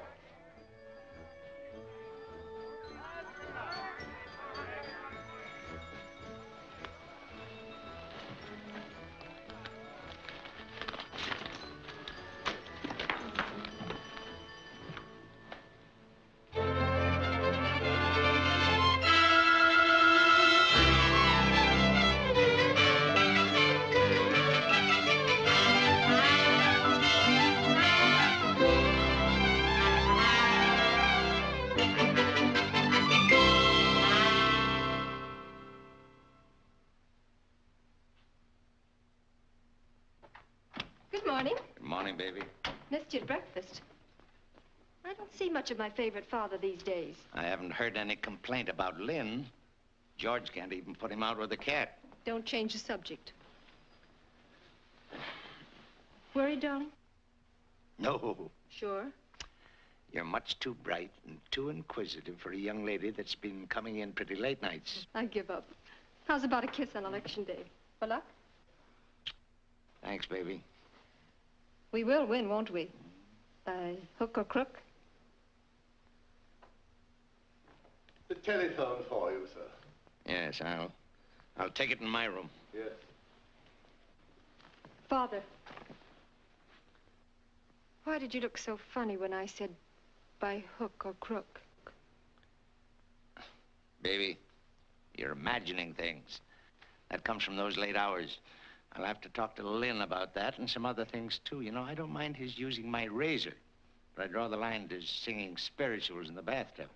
Good morning. Good morning, baby. Missed you at breakfast. I don't see much of my favorite father these days. I haven't heard any complaint about Lynn. George can't even put him out with a cat. Don't change the subject. Worried, darling? No. Sure. You're much too bright and too inquisitive for a young lady that's been coming in pretty late nights. I give up. How's about a kiss on election day? For luck? Thanks, baby. We will win, won't we? By hook or crook? The telephone for you, sir. Yes, I'll take it in my room. Yes. Father. Why did you look so funny when I said by hook or crook? Baby, you're imagining things. That comes from those late hours. I'll have to talk to Lynn about that and some other things, too. You know, I don't mind his using my razor, but I draw the line to singing spirituals in the bathtub.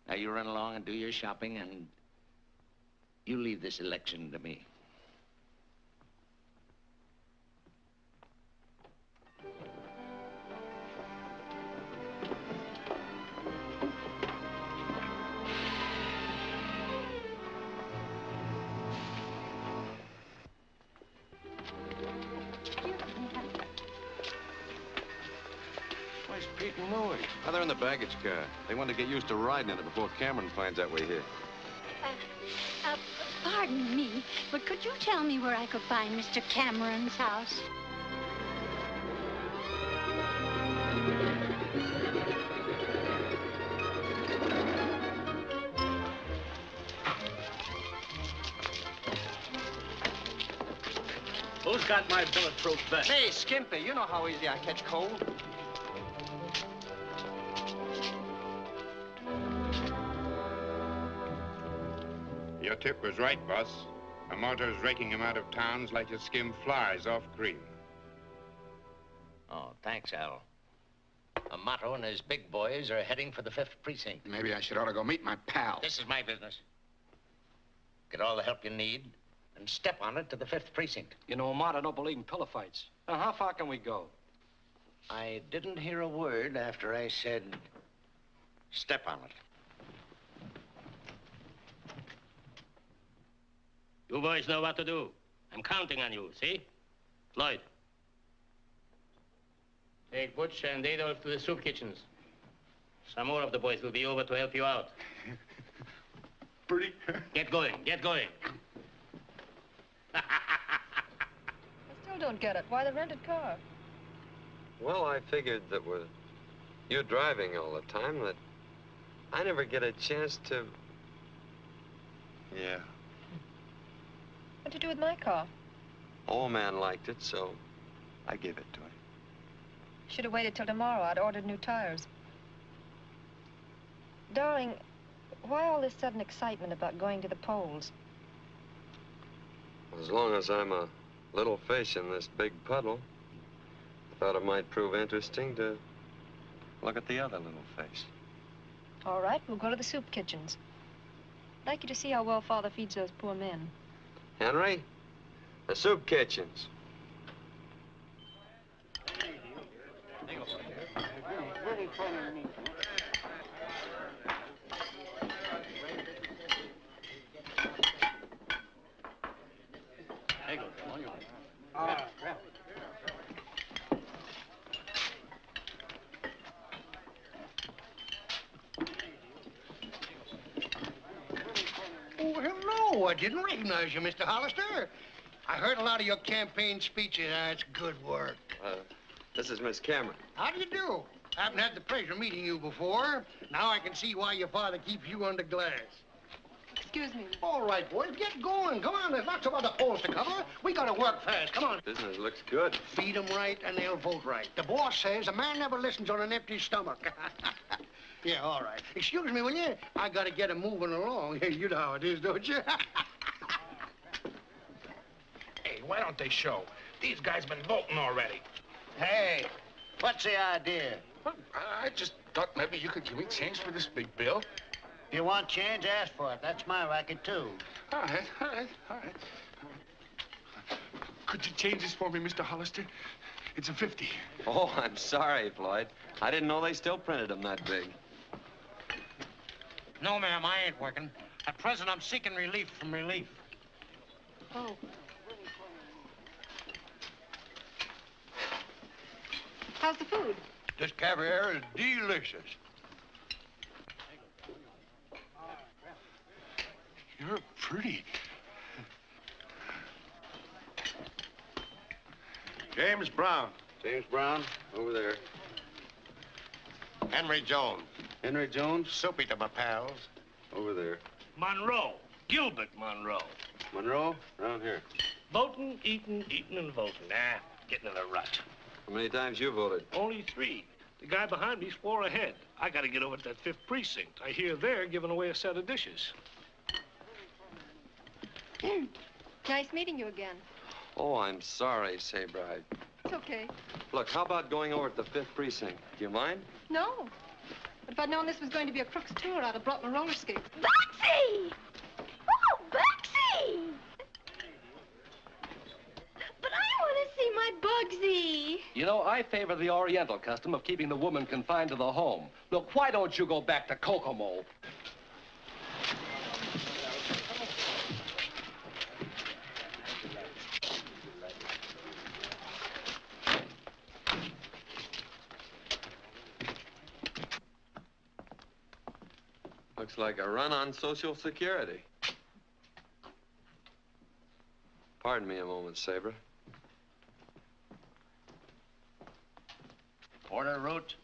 Now, you run along and do your shopping, and you leave this election to me. Where's Pete and Louie? Oh, they're in the baggage car. They want to get used to riding in it before Cameron finds out we're here. Pardon me, but could you tell me where I could find Mr. Cameron's house? Who's got my bulletproof vest? Hey, Skimpy, you know how easy I catch cold. Your tip was right, boss. Amato's raking him out of towns like you skim flies off cream. Oh, thanks, Al. Amato and his big boys are heading for the 5th precinct. Maybe I should ought to go meet my pal. This is my business. Get all the help you need and step on it to the 5th precinct. You know, Amato don't believe in pillow fights. Now, how far can we go? I didn't hear a word after I said, step on it. You boys know what to do. I'm counting on you, see? Floyd. Take Butch and Adolf to the soup kitchens. Some more of the boys will be over to help you out. Pretty. Get going, get going. I still don't get it. Why the rented car? Well, I figured that with you driving all the time, that I never get a chance to... Yeah. What'd you do with my car? Old man liked it, so I gave it to him. Should have waited till tomorrow. I'd ordered new tires. Darling, why all this sudden excitement about going to the polls? As long as I'm a little fish in this big puddle, I thought it might prove interesting to look at the other little fish. All right, we'll go to the soup kitchens. I'd like you to see how well Father feeds those poor men. Henry, the soup kitchens. Oh, hello. I didn't recognize you, Mr. Hollister. I heard a lot of your campaign speeches. That's good work. This is Miss Cameron. How do you do? I haven't had the pleasure of meeting you before. Now I can see why your father keeps you under glass. Excuse me. All right, boys, get going. Come on, there's lots of other polls to cover. We gotta work fast. Come on. Business looks good. Feed them right and they'll vote right. The boss says a man never listens on an empty stomach. Yeah, all right. Excuse me, will you? I gotta get him moving along. You know how it is, don't you? Hey, why don't they show? These guys been voting already. Hey, what's the idea? I just thought maybe you could give me change for this big bill. If you want change, ask for it. That's my racket, too. All right, all right, all right. Could you change this for me, Mr. Hollister? It's a 50. Oh, I'm sorry, Floyd. I didn't know they still printed them that big. No, ma'am, I ain't working. At present, I'm seeking relief from relief. Oh. How's the food? This caviar is delicious. You're pretty. James Brown. James Brown, over there. Henry Jones. Henry Jones? Soupy to my pals. Over there. Monroe. Gilbert Monroe. Monroe, around here. Voting, eating, and voting. Nah, getting in a rut. How many times you voted? Only 3. The guy behind me's 4 ahead. I gotta get over to that 5th precinct. I hear they're giving away a set of dishes. Nice meeting you again. Oh, I'm sorry, Sabre. It's okay. Look, how about going over to the 5th precinct? Do you mind? No. But if I'd known this was going to be a crook's tour, I'd have brought my roller skates. Bugsy! Oh, Bugsy! But I want to see my Bugsy. You know, I favor the Oriental custom of keeping the woman confined to the home. Look, why don't you go back to Kokomo? Looks like a run on Social Security. Pardon me a moment, Sabre. Porter Root.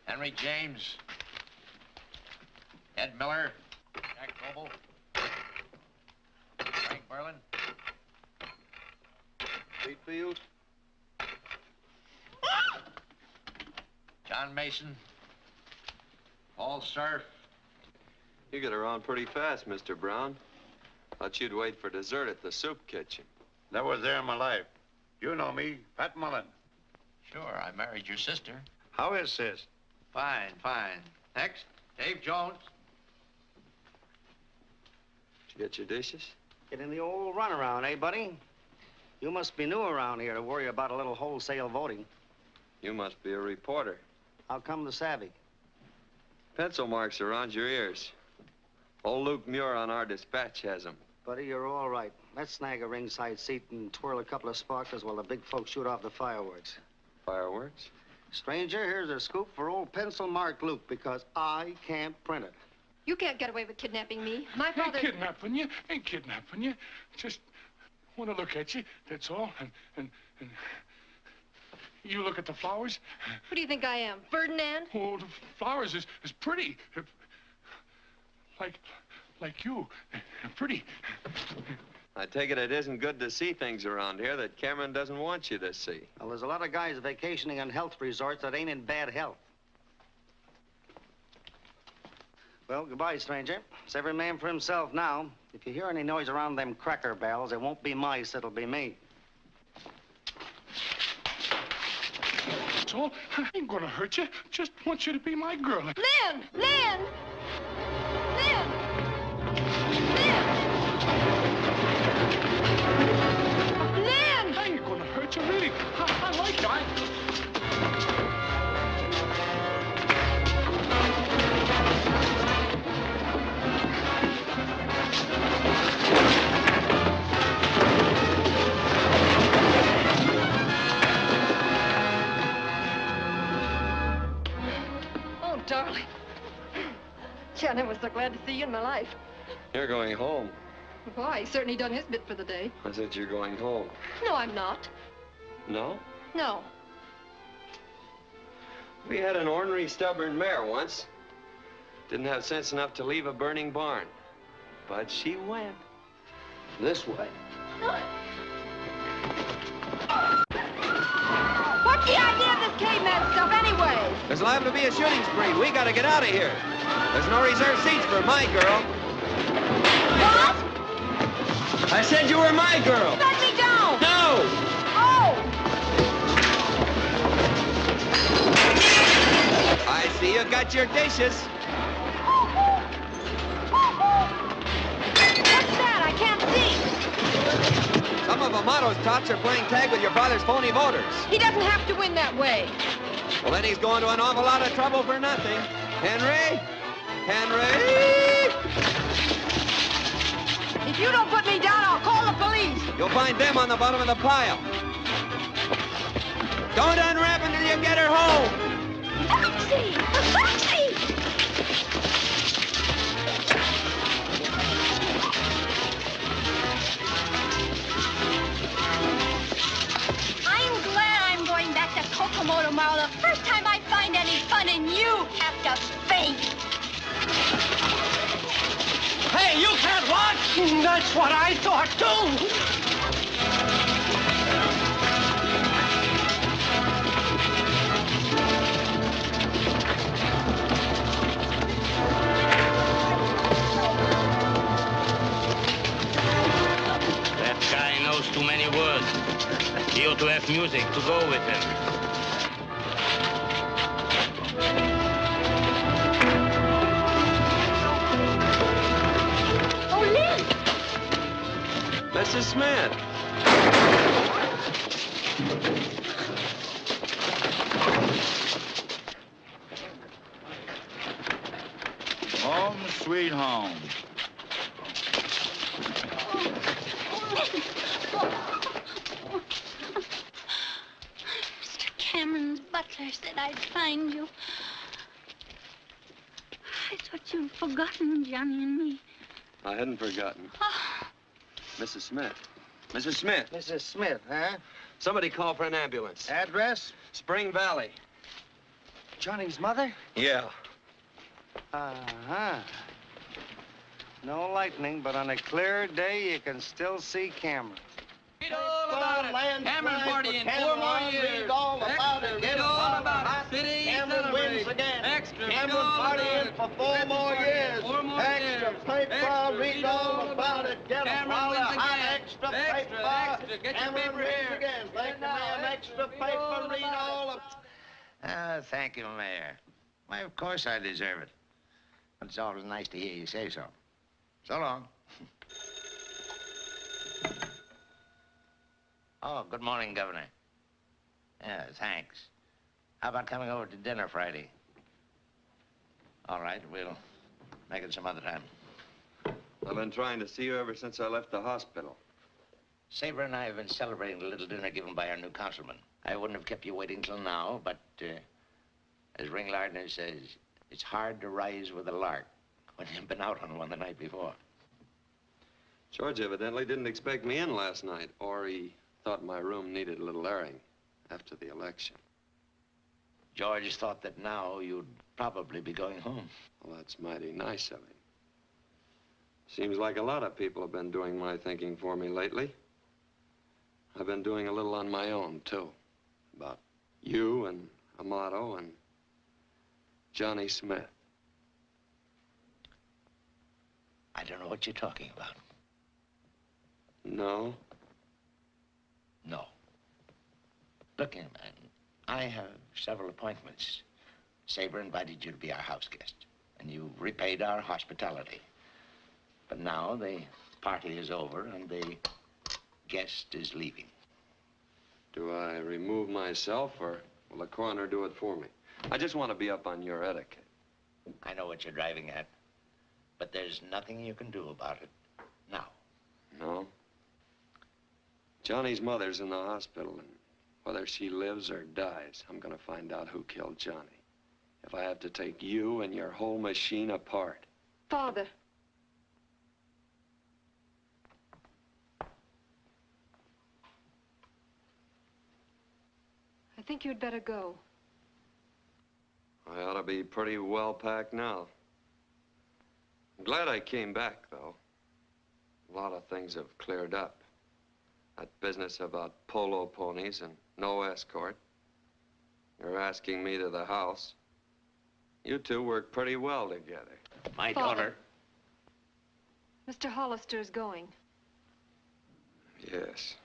Henry James. Ed Miller. Jack Noble. Frank Berlin. Wheatfield. John Mason. Paul Surf. You get around pretty fast, Mr. Brown. Thought you'd wait for dessert at the soup kitchen. Never was there in my life. You know me, Pat Mullen. Sure, I married your sister. How is sis? Fine, fine. Next, Dave Jones. Did you get your dishes? Get in the old runaround, eh, buddy? You must be new around here to worry about a little wholesale voting. You must be a reporter. How come the savvy? Pencil marks around your ears. Old Luke Muir on our dispatch has them. Buddy, you're all right. Let's snag a ringside seat and twirl a couple of sparklers while the big folks shoot off the fireworks. Fireworks? Stranger, here's a scoop for old pencil mark Luke, because I can't print it. You can't get away with kidnapping me. My father... Ain't kidnapping you. Just want to look at you, that's all. And you look at the flowers. Who do you think I am, Ferdinand? Oh, the flowers is pretty. Like you. Pretty. I take it isn't good to see things around here that Cameron doesn't want you to see. Well, there's a lot of guys vacationing on health resorts that ain't in bad health. Well, goodbye, stranger. It's every man for himself now. If you hear any noise around them cracker barrels, it won't be mice, it'll be me. That's all. I ain't gonna hurt you. Just want you to be my girl. Lynn! Lynn! Lynn! Lynn! I ain't gonna hurt you, really. I like you. Oh, darling. Gee, I never was so glad to see you in my life. You're going home. Why, he's certainly done his bit for the day. I said you're going home. No, I'm not. No? No. We had an ornery, stubborn mare once. Didn't have sense enough to leave a burning barn. But she went. This way. What's the idea of this caveman stuff anyway? There's liable to be a shooting spree. We gotta get out of here. There's no reserved seats for my girl. What? I said you were my girl. Let me down! No! Oh! I see you got your dishes. What's that? I can't see. Some of Amato's tots are playing tag with your father's phony voters. He doesn't have to win that way. Well, then he's going to an awful lot of trouble for nothing. Henry? Henry? If you don't put me down, I'll call the police. You'll find them on the bottom of the pile. Don't unwrap until you get her home. Taxi! A taxi! I'm glad I'm going back to Kokomo tomorrow. The first time I find any fun in you have to faint. Hey, you can't watch! That's what I thought, too! That guy knows too many words. He ought to have music to go with him. Oh, Lynn! Mrs. Smith. Home sweet home. Mr. Cameron's butler said I'd find you. I thought you'd forgotten Johnny and me. I hadn't forgotten. Oh, Mrs. Smith. Mrs. Smith. Mrs. Smith, huh? Somebody call for an ambulance. Address? Spring Valley. Johnny's mother? Yeah. Uh-huh. No lightning, but on a clear day, you can still see Cameron. Read all about it. Cameron party in 4 more years. Read all about it. Read all about it. City Cameron wins again. Extra. Cameron partying for 4 more years. 4 more Extra years. paper. Extra. Read all about it. Get a Cameron pile wins of hot again. extra Extra, paper. extra. Get your Cameron paper wins here. again. Thank you, ma'am. Extra paper. Read all of... Thank you, Mayor. Why, of course I deserve it. But it's always nice to hear you say so. So long. Oh, good morning, Governor. Yeah, thanks. How about coming over to dinner Friday? All right, we'll make it some other time. I've been trying to see you ever since I left the hospital. Sabre and I have been celebrating the little dinner given by our new councilman. I wouldn't have kept you waiting till now, but as Ring Lardner says, it's hard to rise with a lark when you've been out on one the night before. George evidently didn't expect me in last night, or he thought my room needed a little airing after the election. George thought that now you'd probably be going home. Well, that's mighty nice of him. Seems like a lot of people have been doing my thinking for me lately. I've been doing a little on my own, too. About you and Amato and Johnny Smith. I don't know what you're talking about. No? No. Look here, man. I have several appointments. Sabre invited you to be our house guest, and you repaid our hospitality. But now the party is over, and the guest is leaving. Do I remove myself, or will the coroner do it for me? I just want to be up on your etiquette. I know what you're driving at, but there's nothing you can do about it now. No? Johnny's mother's in the hospital, and whether she lives or dies, I'm gonna find out who killed Johnny. If I have to take you and your whole machine apart. Father. I think you'd better go. I ought to be pretty well packed now. I'm glad I came back, though. A lot of things have cleared up. That business about polo ponies and no escort. You're asking me to the house. You two work pretty well together. My Father. daughter. Mr. Hollister's going. Yes.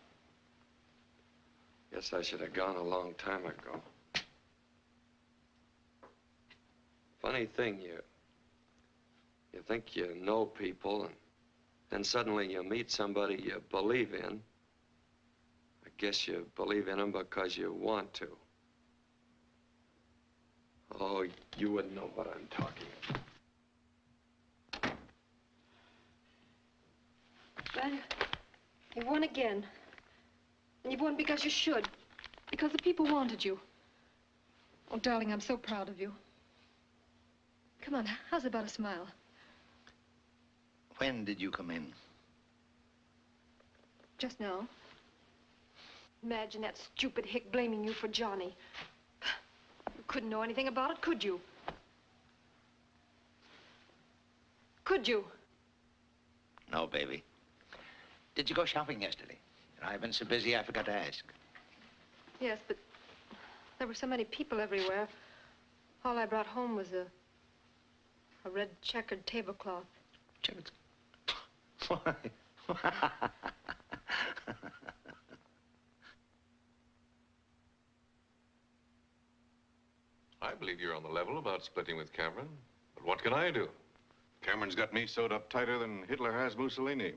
Guess I should have gone a long time ago. Funny thing, you think you know people, and then suddenly you meet somebody you believe in. I guess you believe in them because you want to. Oh, you wouldn't know what I'm talking about. Ben, you won again. And you've won because you should. Because the people wanted you. Oh, darling, I'm so proud of you. Come on, how's about a smile? When did you come in? Just now. Imagine that stupid hick blaming you for Johnny. You couldn't know anything about it, could you? Could you? No, baby. Did you go shopping yesterday? I've been so busy I forgot to ask. Yes, but there were so many people everywhere. All I brought home was a red checkered tablecloth. Checkered? I believe you're on the level about splitting with Cameron. But what can I do? Cameron's got me sewed up tighter than Hitler has Mussolini.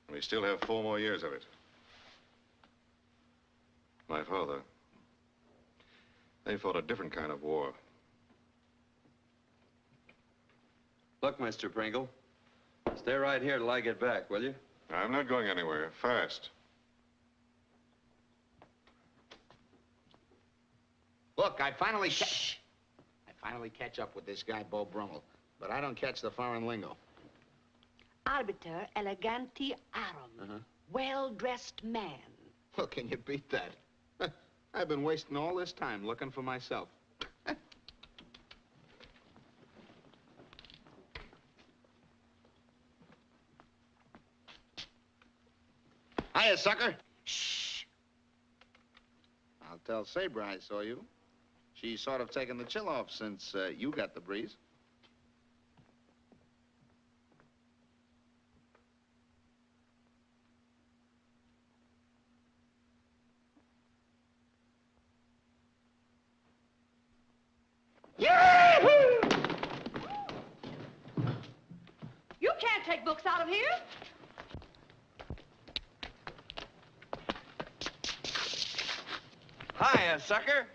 And we still have 4 more years of it. My father, they fought a different kind of war. Look, Mr. Pringle, stay right here till I get back, will you? I'm not going anywhere. Fast. Look, I finally catch up with this guy, Bo Brummel. But I don't catch the foreign lingo. Arbiter eleganti arum. Well-dressed man. Well, can you beat that? I've been wasting all this time looking for myself. Hiya, sucker. Shh. I'll tell Sabre I saw you. She's sort of taken the chill off since you got the breeze. You can't take books out of here. Hiya, sucker.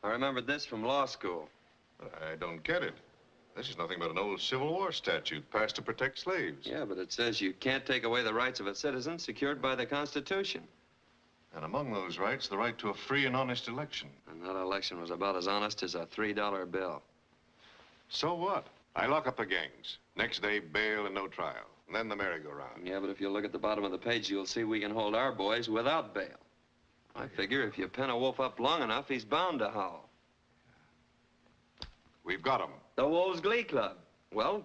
I remembered this from law school. I don't get it. This is nothing but an old Civil War statute passed to protect slaves. Yeah, but it says you can't take away the rights of a citizen secured by the Constitution. And among those rights, the right to a free and honest election. And that election was about as honest as a $3 bill. So what? I lock up the gangs. Next day, bail and no trial. And then the merry-go-round. Yeah, but if you look at the bottom of the page, you'll see we can hold our boys without bail. I figure if you pin a wolf up long enough, he's bound to howl. We've got him. The Wolves Glee Club. Well,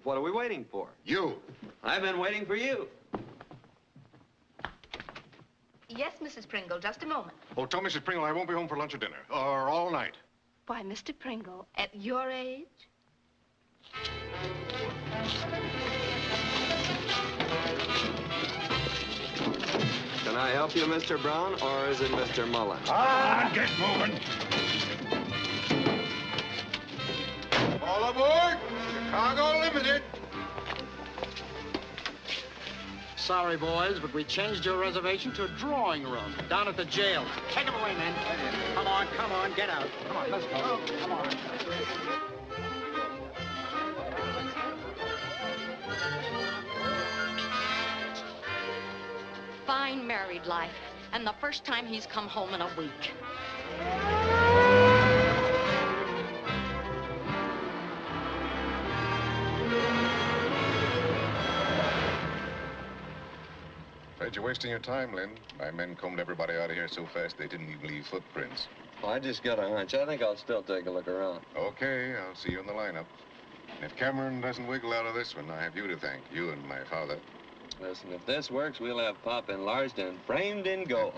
what are we waiting for? You. I've been waiting for you. Yes, Mrs. Pringle, just a moment. Oh, tell Mrs. Pringle I won't be home for lunch or dinner. Or all night. Why, Mr. Pringle, at your age? Can I help you, Mr. Brown, or is it Mr. Mullen? Ah, get moving. All aboard! Chicago Limited. Sorry, boys, but we changed your reservation to a drawing room down at the jail. Take them away, men. Come on, get out. Come on, let's go. Come on. Fine married life, and the first time he's come home in a week. Afraid you're wasting your time, Lynn. My men combed everybody out of here so fast they didn't even leave footprints. Well, I just got a hunch. I think I'll still take a look around. Okay, I'll see you in the lineup. And if Cameron doesn't wiggle out of this one, I have you to thank, you and my father. Listen, if this works, we'll have Pop enlarged and framed in gold.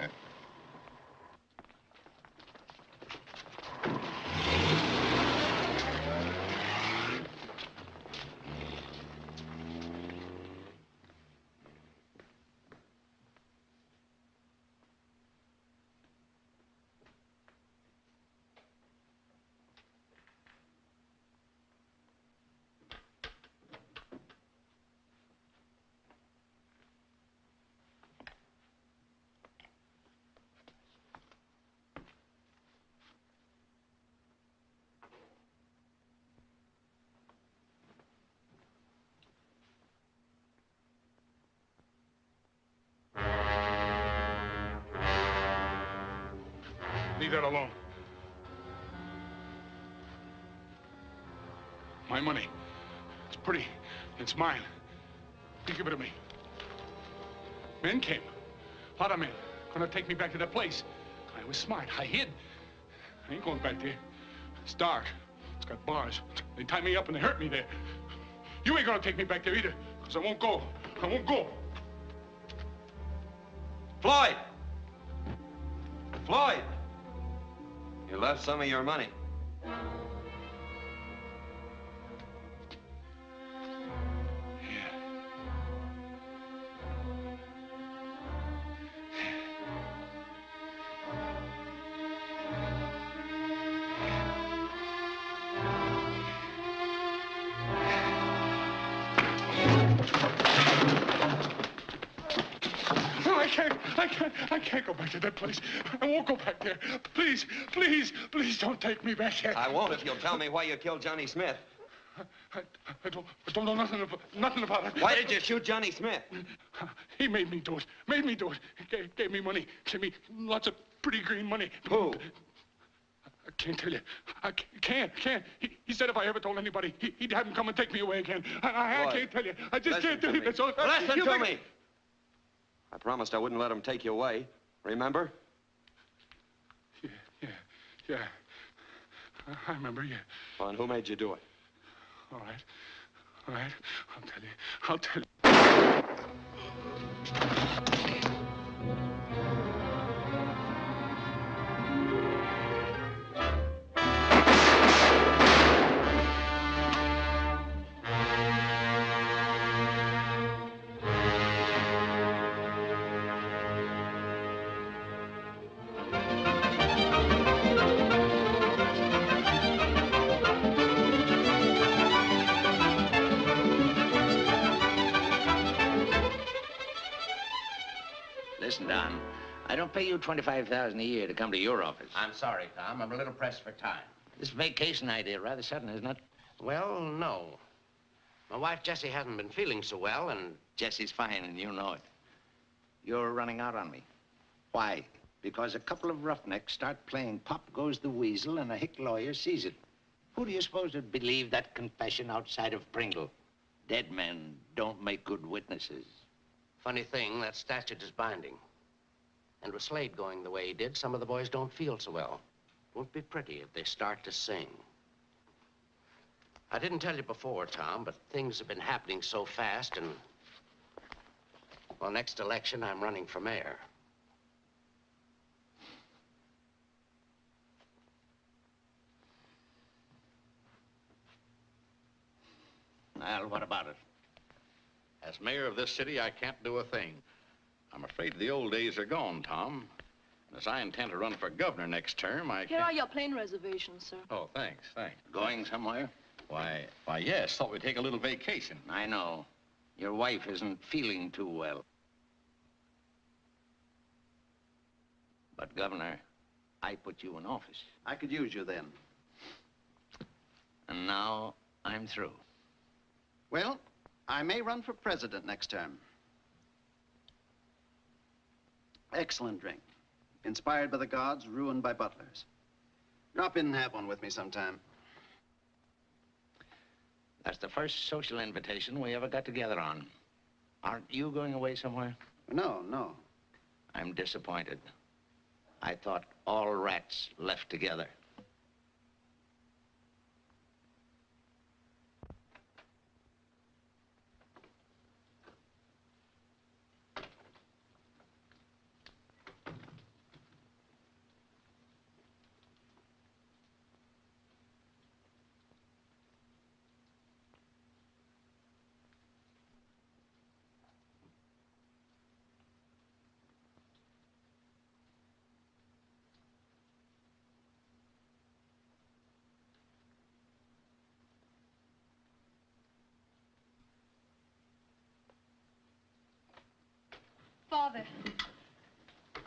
Leave that alone. My money. It's pretty. It's mine. You give it to me. Men came. A lot of men. Gonna take me back to that place. I was smart. I hid. I ain't going back there. It's dark. It's got bars. They tie me up and they hurt me there. You ain't gonna take me back there either, because I won't go. I won't go. Floyd! Floyd! You left some of your money. I can't go back to that place. I won't go back there. Please, please, please don't take me back there. I won't if you'll tell me why you killed Johnny Smith. I don't know nothing about it. Why did you shoot Johnny Smith? He made me do it. Made me do it. He gave me money. Gave me lots of pretty green money. Who? I can't tell you. I can't. He said if I ever told anybody, he'd have him come and take me away again. I can't tell you. I just can't tell you. That's all. Listen to me. I promised I wouldn't let him take you away. Remember? Yeah. I remember, yeah. Well, and who made you do it? All right. I'll tell you. Listen, Don. I don't pay you $25,000 a year to come to your office. I'm sorry, Tom. I'm a little pressed for time. This vacation idea rather sudden, isn't it? Well, no. My wife, Jessie, hasn't been feeling so well, and... Jessie's fine, and you know it. You're running out on me. Why? Because a couple of roughnecks start playing Pop Goes the Weasel, and a hick lawyer sees it. Who do you suppose would believe that confession outside of Pringle? Dead men don't make good witnesses. Funny thing, that statute is binding. And with Slade going the way he did, some of the boys don't feel so well. It won't be pretty if they start to sing. I didn't tell you before, Tom, but things have been happening so fast, and... well, next election, I'm running for mayor. Well, what about it? As mayor of this city, I can't do a thing. I'm afraid the old days are gone, Tom. And as I intend to run for governor next term, I Here can't... are your plane reservations, sir. Oh, thanks. Going somewhere? Why, yes. Thought we'd take a little vacation. I know. Your wife isn't feeling too well. But, Governor, I put you in office. I could use you then. And now I'm through. Well, I may run for president next term. Excellent drink. Inspired by the gods, ruined by butlers. Drop in and have one with me sometime. That's the first social invitation we ever got together on. Aren't you going away somewhere? No, no. I'm disappointed. I thought all rats left together. Father.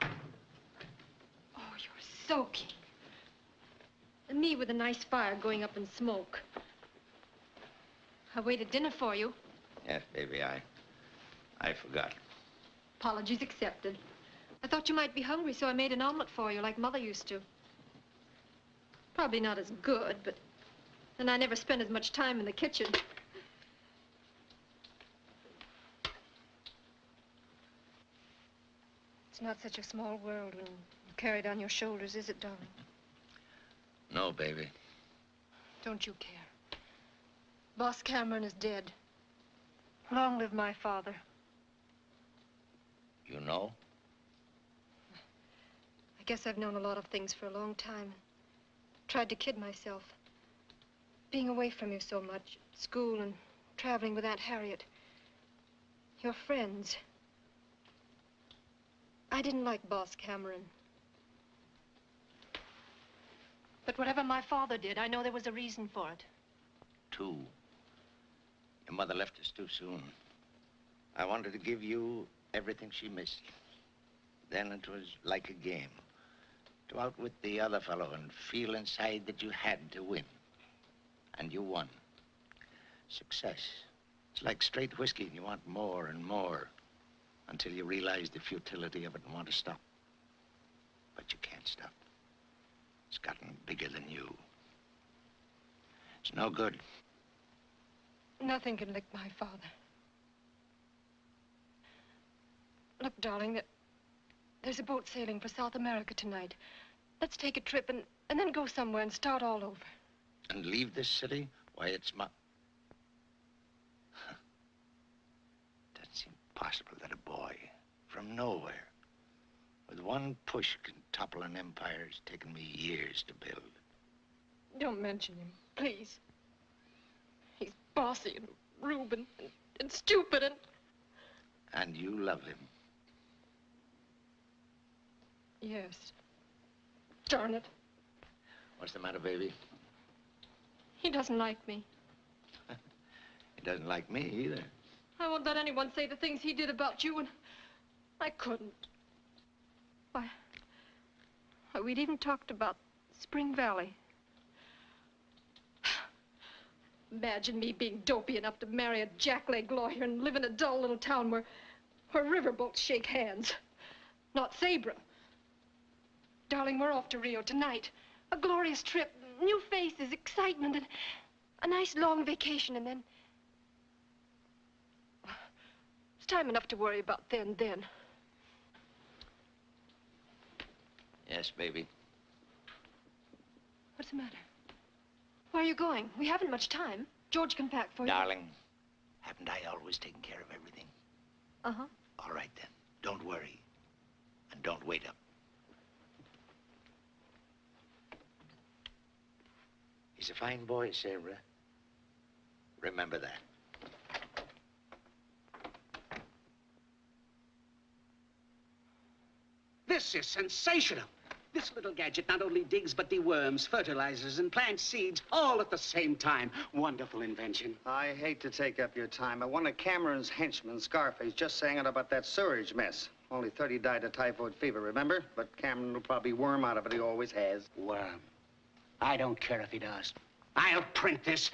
Oh, you're soaking. And me with a nice fire going up in smoke. I waited dinner for you. Yes, baby, I forgot. Apologies accepted. I thought you might be hungry, so I made an omelet for you like Mother used to. Probably not as good, but... and I never spent as much time in the kitchen. It's not such a small world when you carry it on your shoulders, is it, darling? No, baby. Don't you care. Boss Cameron is dead. Long live my father. You know? I guess I've known a lot of things for a long time. Tried to kid myself. Being away from you so much, school and traveling with Aunt Harriet. Your friends. I didn't like Boss Cameron. But whatever my father did, I know there was a reason for it. Two. Your mother left us too soon. I wanted to give you everything she missed. Then it was like a game. To outwit the other fellow and feel inside that you had to win. And you won. Success. It's like straight whiskey, and you want more and more until you realize the futility of it and want to stop. But you can't stop. It's gotten bigger than you. It's no good. Nothing can lick my father. Look, darling, there's a boat sailing for South America tonight. Let's take a trip and then go somewhere and start all over. And leave this city? Why, it's my... That's impossible that a boy from nowhere with one push can topple an empire it's taken me years to build. Don't mention him, please. He's bossy and rude and stupid and... And you love him. Yes. Darn it. What's the matter, baby? He doesn't like me. He doesn't like me either. I won't let anyone say the things he did about you, and I couldn't. Why, we'd even talked about Spring Valley. Imagine me being dopey enough to marry a jackleg lawyer and live in a dull little town where riverboats shake hands. Not Sabra. Darling, we're off to Rio tonight. A glorious trip, new faces, excitement, and a nice long vacation, and then... It's time enough to worry about then. Yes, baby. What's the matter? Where are you going? We haven't much time. George can pack for you. Darling, haven't I always taken care of everything? Uh-huh. All right, then. Don't worry. And don't wait up. He's a fine boy, Sarah. Remember that. This is sensational. This little gadget not only digs, but deworms, fertilizes, and plants seeds all at the same time. Wonderful invention. I hate to take up your time, but one of Cameron's henchmen, Scarface, just sang out about that sewerage mess. Only 30 died of typhoid fever, remember? But Cameron will probably worm out of it. He always has. Worm. I don't care if he does. I'll print this.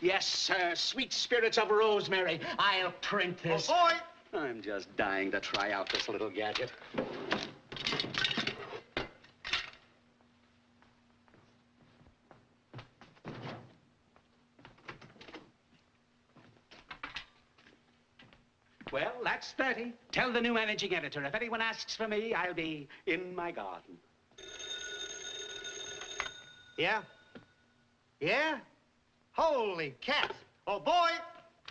Yes, sir. Sweet spirits of rosemary. I'll print this. Oh, boy! I'm just dying to try out this little gadget. Well, that's 30. Tell the new managing editor, if anyone asks for me, I'll be in my garden. Yeah? Yeah? Holy cats. Oh, boy!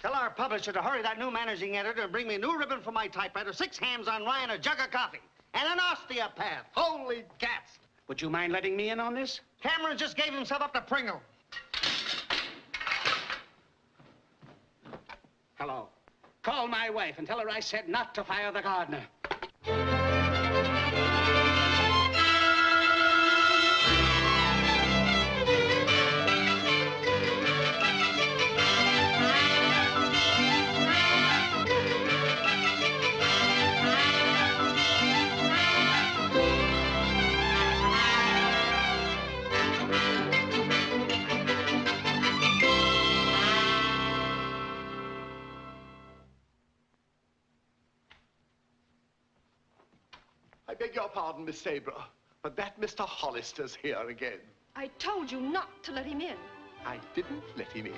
Tell our publisher to hurry that new managing editor and bring me a new ribbon for my typewriter, 6 hams on rye, and a jug of coffee. And an osteopath. Holy cats. Would you mind letting me in on this? Cameron just gave himself up to Pringle. Hello. Call my wife and tell her I said not to fire the gardener. I beg your pardon, Miss Sabra, but that Mr. Hollister's here again. I told you not to let him in. I didn't let him in.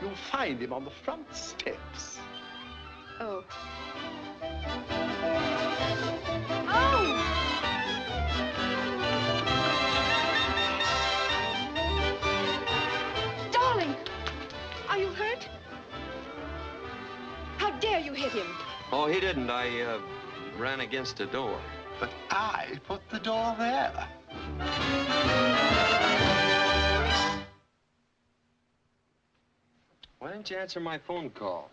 You'll find him on the front steps. Oh. Oh! Darling! Are you hurt? How dare you hit him? Oh, he didn't. I ran against a door. But I put the door there. Why didn't you answer my phone calls?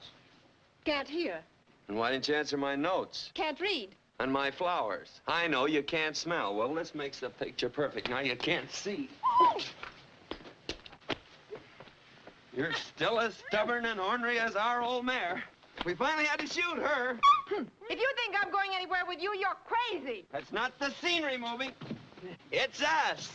Can't hear. And why didn't you answer my notes? Can't read. And my flowers? I know you can't smell. Well, this makes the picture perfect. Now you can't see. You're still as stubborn and ornery as our old mare. We finally had to shoot her. If you think I'm going anywhere with you, you're crazy. That's not the scenery moving. It's us.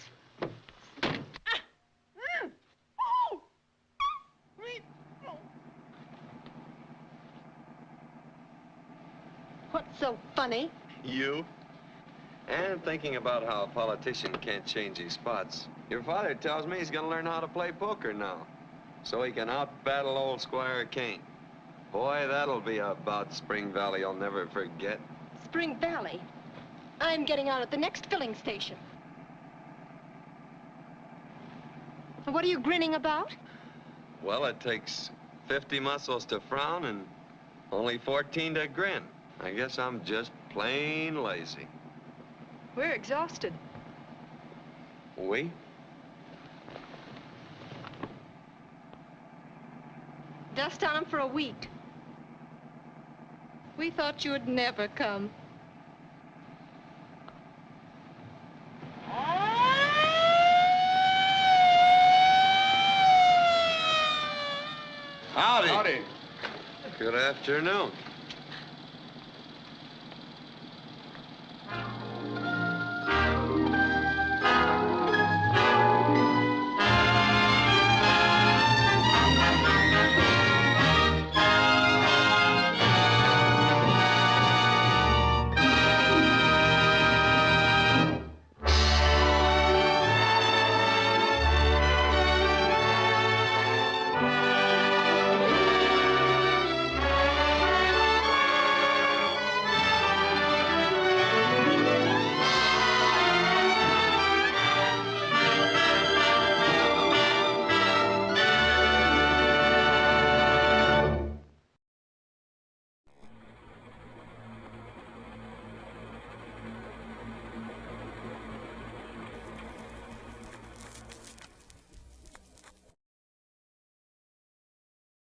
What's so funny? You? And thinking about how a politician can't change his spots. Your father tells me he's gonna learn how to play poker now, so he can out-battle old Squire Kane. Boy, that'll be a bout Spring Valley I'll never forget. Spring Valley? I'm getting out at the next filling station. What are you grinning about? Well, it takes 50 muscles to frown and only 14 to grin. I guess I'm just plain lazy. We're exhausted. We? Dust on them for a week. We thought you would never come. Howdy. Howdy. Good afternoon.